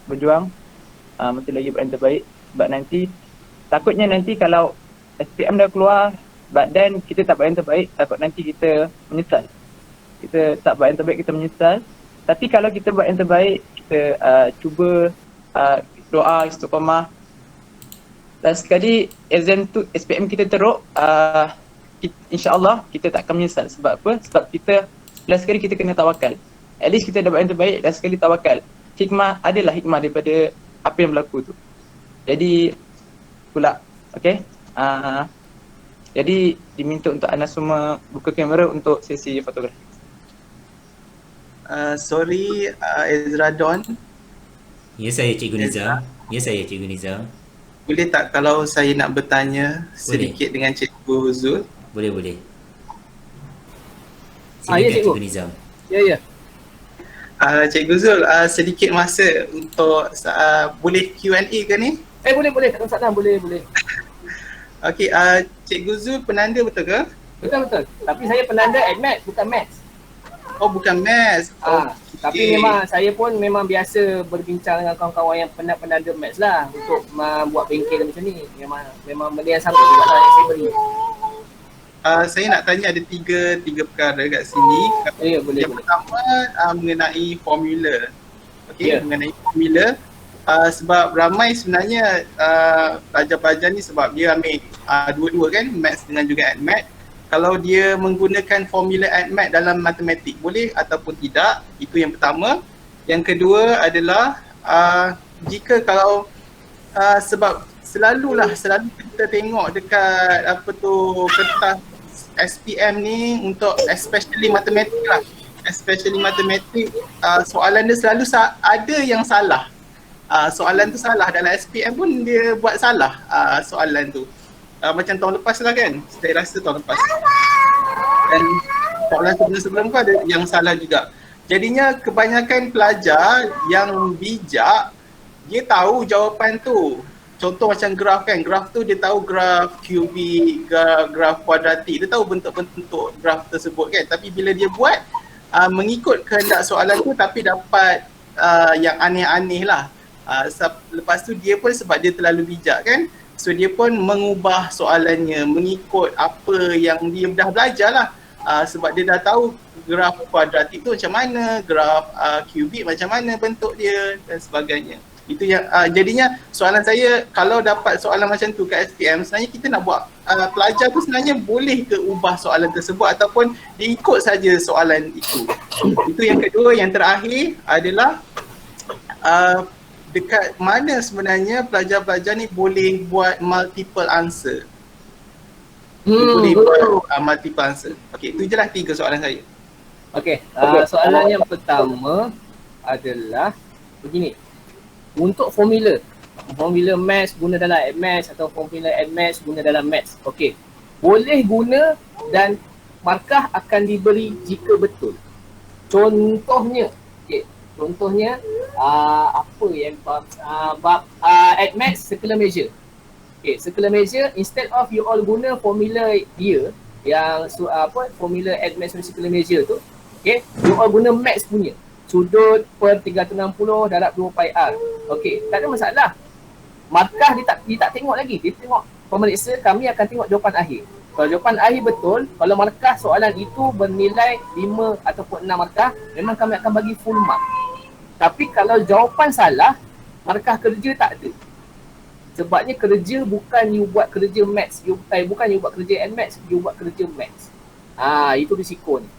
berjuang, masih lagi buat yang terbaik sebab nanti takutnya nanti kalau SPM dah keluar but then kita tak buat yang terbaik, takut nanti kita menyesal. Kita tak buat yang terbaik, kita menyesal. Tapi kalau kita buat yang terbaik, kita cuba doa, istiqamah. Dan sekali exam tu SPM kita teruk, insyaAllah kita tak akan menyesal. Sebab apa? Sebab kita last sekali kita kena tawakal. At least kita dah buat yang terbaik, last sekali tawakal. Hikmah, adalah hikmah daripada apa yang berlaku tu. Jadi pula, okay. Jadi diminta untuk anda semua buka kamera untuk sesi fotografi.
Sorry Ezra Don.
Ya saya Cikgu Nizam. Ya saya Cikgu Nizam.
Boleh tak kalau saya nak bertanya sedikit dengan Cikgu Zul?
Boleh.
Ya Cikgu.
Cikgu Nizam.
Ya.
Cikgu Zul, sedikit masa untuk boleh Q&A ke ni?
Boleh. Tak ada masalah, boleh.
Okey, Cikgu Zul penanda betul ke?
Betul. Tapi saya penanda Maths bukan Maths.
Oh, bukan Maths.
Tapi memang saya pun memang biasa berbincang dengan kawan-kawan yang penanda Maths lah untuk buat bengkel macam ni. Memang benda yang sama juga lah yang saya beri.
Saya nak tanya ada tiga perkara kat sini.
Boleh.
Yang pertama mengenai formula. Okey, mengenai formula. Sebab ramai sebenarnya pelajar-pelajar ni sebab dia ambil dua-dua kan, Maths dengan juga AdMath. Kalau dia menggunakan formula AdMath dalam matematik boleh ataupun tidak, itu yang pertama. Yang kedua adalah jika kalau sebab selalu kita tengok dekat kertas SPM ni untuk especially matematik lah. Especially matematik, soalan dia selalu ada yang salah. Soalan tu salah, dalam SPM pun dia buat salah soalan tu. Macam tahun lepas lah kan, saya rasa tahun lepas. Dan soalan sebelum-sebelum tu ada yang salah juga. Jadinya kebanyakan pelajar yang bijak, dia tahu jawapan tu. Contoh macam graf kan, graf tu dia tahu graf kubik, graf kuadratik, dia tahu bentuk-bentuk graf tersebut kan. Tapi bila dia buat, mengikut kehendak soalan tu tapi dapat yang aneh-aneh lah. Lepas tu dia pun sebab dia terlalu bijak kan, so dia pun mengubah soalannya mengikut apa yang dia dah belajar lah. Sebab dia dah tahu graf kuadratik tu macam mana, graf kubik macam mana bentuk dia dan sebagainya. Itu yang jadinya soalan saya, kalau dapat soalan macam tu kat SPM, sebenarnya kita nak buat pelajar tu sebenarnya boleh ke ubah soalan tersebut ataupun dia ikut saja soalan itu. Itu yang kedua. Yang terakhir adalah dekat mana sebenarnya pelajar-pelajar ni boleh buat multiple answer. Boleh buat multiple answer. Okey, itu je lah 3 soalan saya.
Okey, soalan yang pertama adalah begini. Untuk formula Maths guna dalam AdMath atau formula AdMath guna dalam Maths. Okey, boleh guna dan markah akan diberi jika betul. Contohnya, okey, Contohnya apa yang admax circular measure. Okay, circular measure, instead of you all guna formula dia yang formula admax circular measure tu, okay, you all guna max punya. Sudut per 360 darab 2 pi r. Okay, tak ada masalah. Markah dia tak tengok lagi. Dia tengok pemeriksa, kami akan tengok jawapan akhir. Kalau jawapan akhir betul, kalau markah soalan itu bernilai 5 ataupun 6 markah, memang kami akan bagi full mark. Tapi kalau jawapan salah, markah kerja tak ada. Sebabnya kerja bukan you buat kerja maths, bukan you buat kerja NMaths, you buat kerja maths. Itu risiko ni.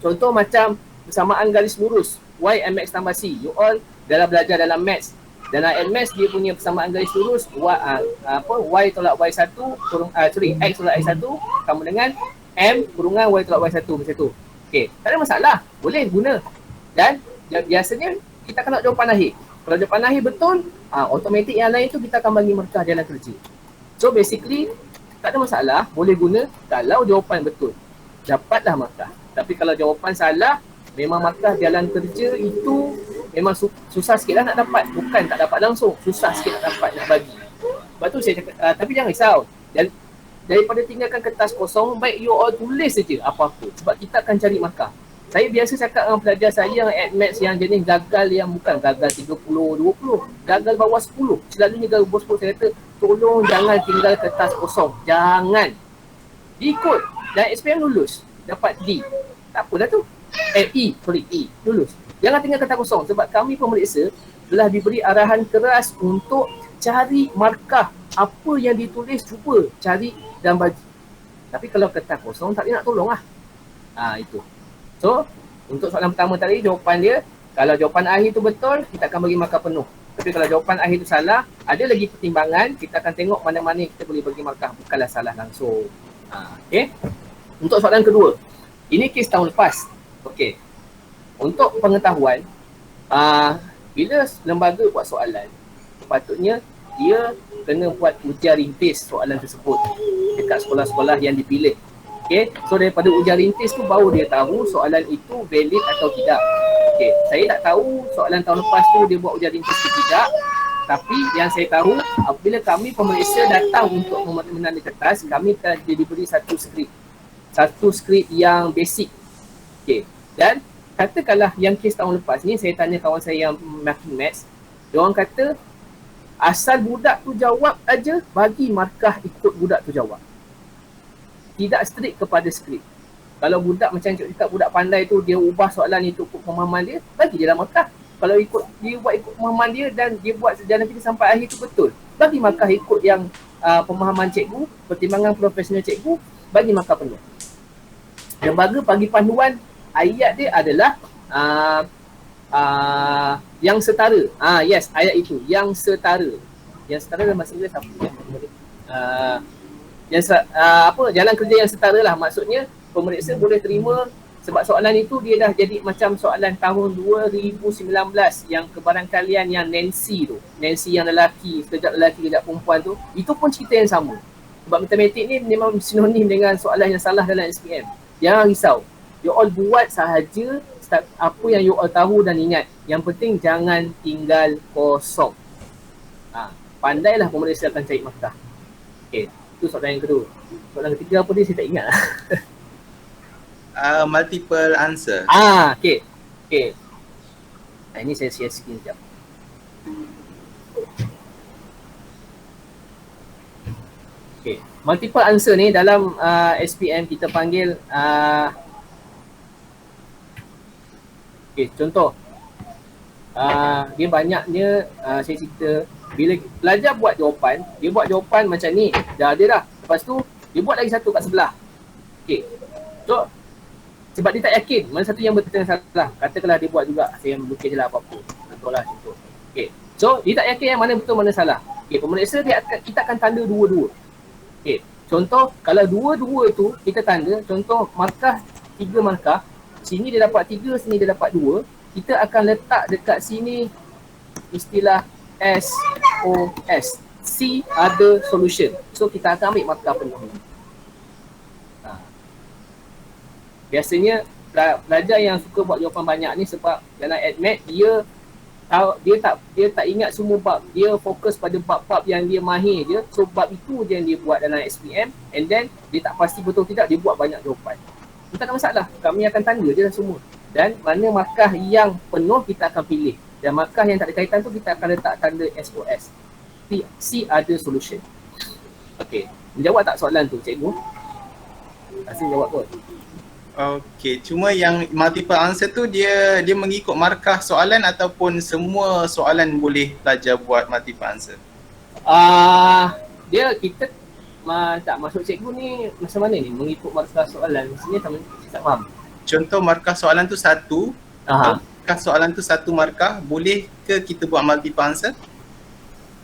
Contoh macam persamaan garis lurus, Y MX tambah C. You all dalam belajar dalam maths. Dalam NMaths dia punya persamaan garis lurus Y tolak Y1 X tolak X1 sama dengan M kurungan Y tolak Y1 macam tu. Okey, tak ada masalah. Boleh guna. Dan biasanya kita akan nak jawapan akhir. Kalau jawapan akhir betul, automatik yang lain tu kita akan bagi markah jalan kerja. So basically tak ada masalah, boleh guna kalau jawapan betul. Dapatlah markah. Tapi kalau jawapan salah, memang markah jalan kerja itu memang susah sikit lah nak dapat. Bukan tak dapat langsung, susah sikit nak dapat, nak bagi. Sebab tu saya cakap, tapi jangan risau. Daripada tinggalkan kertas kosong, baik you all tulis saja apa-apa. Sebab kita akan cari markah. Saya biasa cakap dengan pelajar saya yang admaths yang jenis gagal yang bukan gagal 30, 20. Gagal bawah 10. Selalunya gagal bawah 10, saya kata tolong jangan tinggal kertas kosong. Jangan. Ikut. Dan SPM lulus. Dapat D. Tak apalah tu. E. Lulus. Jangan tinggal kertas kosong sebab kami pemeriksa telah diberi arahan keras untuk cari markah. Apa yang ditulis cuba cari dan bagi. Tapi kalau kertas kosong tak boleh nak tolong lah. Itu. So, untuk soalan pertama tadi jawapan dia, kalau jawapan akhir tu betul, kita akan bagi markah penuh. Tapi kalau jawapan akhir tu salah, ada lagi pertimbangan, kita akan tengok mana-mana kita boleh bagi markah, bukanlah salah langsung. Okay. Untuk soalan kedua, ini kes tahun lepas. Okay. Untuk pengetahuan, bila lembaga buat soalan, sepatutnya dia kena buat ujian rintis soalan tersebut dekat sekolah-sekolah yang dipilih. Okay, so daripada ujian rintis tu baru dia tahu soalan itu valid atau tidak. Okay, saya tak tahu soalan tahun lepas tu dia buat ujian rintis ke tidak. Tapi yang saya tahu, apabila kami pemeriksa datang untuk menanda kertas, kami telah diberi satu skrip yang basic. Okay, dan katakanlah yang kes tahun lepas ni, saya tanya kawan saya yang marking maths, dia orang kata asal budak tu jawab aja, bagi markah ikut budak tu jawab. Tidak strict kepada skrip. Kalau budak macam cikgu cakap, budak pandai tu dia ubah soalan itu ikut pemahaman dia, bagi dia lah markah. Kalau dia buat ikut pemahaman dia dan dia buat sejalan kita sampai akhir tu betul, bagi markah ikut yang pemahaman cikgu, pertimbangan profesional cikgu, bagi markah penuh. Lembaga bagi panduan ayat dia adalah yang setara. Yes, ayat itu yang setara. Yang setara dalam bahasa Inggeris apa? Jalan kerja yang setara lah. Maksudnya pemeriksa boleh terima sebab soalan itu dia dah jadi macam soalan tahun 2019 yang kebarangkalian yang Nancy tu. Nancy yang lelaki, sekejap perempuan tu. Itu pun cerita yang sama. Sebab matematik ni memang sinonim dengan soalan yang salah dalam SPM. Jangan risau. You all buat sahaja apa yang you all tahu dan ingat. Yang penting jangan tinggal kosong. Pandailah pemeriksa akan cari markah. Okay. Itu soalan yang kedua. Soalan ketiga apa dia, saya tak ingat lah.
Multiple answer.
Okay. Ini saya share screen sekejap. Okay. Multiple answer ni dalam SPM kita panggil contoh. Dia banyaknya saya cerita. Bila pelajar buat jawapan, dia buat jawapan macam ni, dah ada dah. Lepas tu, dia buat lagi satu kat sebelah. Okay. So, sebab dia tak yakin mana satu yang betul dan salah. Katakanlah dia buat juga, saya melukis je lah apa-apa. Contohlah contoh. Okay. So, dia tak yakin yang mana betul, mana salah. Okay, pemeriksa kita akan tanda dua-dua. Okay. Contoh, kalau dua-dua tu kita tanda, contoh markah, 3 markah. Sini dia dapat 3, sini dia dapat 2. Kita akan letak dekat sini istilah SOS, C other solution. So kita akan ambil markah penuh. Biasanya pelajar yang suka buat jawapan banyak ni sebab dalam ADMAT dia tak ingat semua bab. Dia fokus pada bab-bab yang dia mahir je. So bab itu je yang dia buat dalam SPM, and then dia tak pasti betul tidak, dia buat banyak jawapan. Itu tak ada masalah. Kami akan tanda je semua. Dan mana markah yang penuh kita akan pilih. Dan markah yang tak ada kaitan tu kita akan letak tanda SOS. See other solution. Okey. Menjawab tak soalan tu cikgu? Rasa jawab kot.
Okey, cuma yang multiple answer tu dia mengikut markah soalan ataupun semua soalan boleh pelajar buat multiple answer?
Kita tak masuk cikgu ni macam mana ni mengikut markah soalan? Maksudnya tak faham.
Contoh markah soalan tu satu. Markah soalan tu satu markah, boleh ke kita buat multiple answer?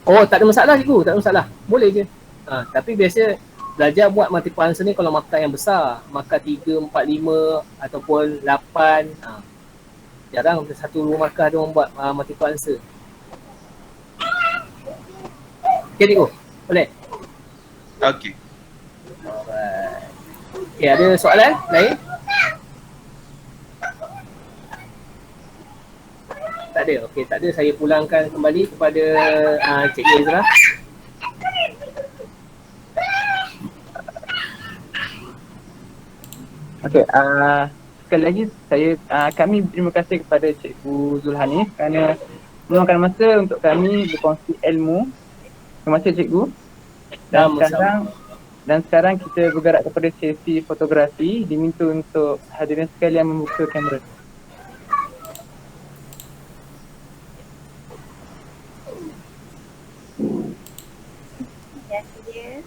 Oh, tak ada masalah cikgu, tak ada masalah. Boleh je. Tapi biasa belajar buat multiple answer ni kalau markah yang besar, markah 3, 4, 5 ataupun 8. Jarang satu dua markah dia orang buat multiple answer. Okay cikgu, boleh?
Okay.
Alright. Okay, ada soalan lain? Tak ada, okay, tak ada. Saya pulangkan kembali kepada Cikgu Ezra.
Okey, sekali lagi kami berterima kasih kepada Cikgu Zulhanif kerana meluangkan masa untuk kami berkongsi ilmu. Terima kasih Cikgu. Dan sekarang kita bergerak kepada sesi fotografi. Diminta untuk hadirin sekalian membuka kamera.
Ya, dia.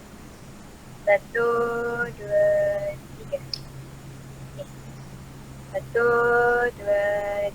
1, 2, 3. 1, 2,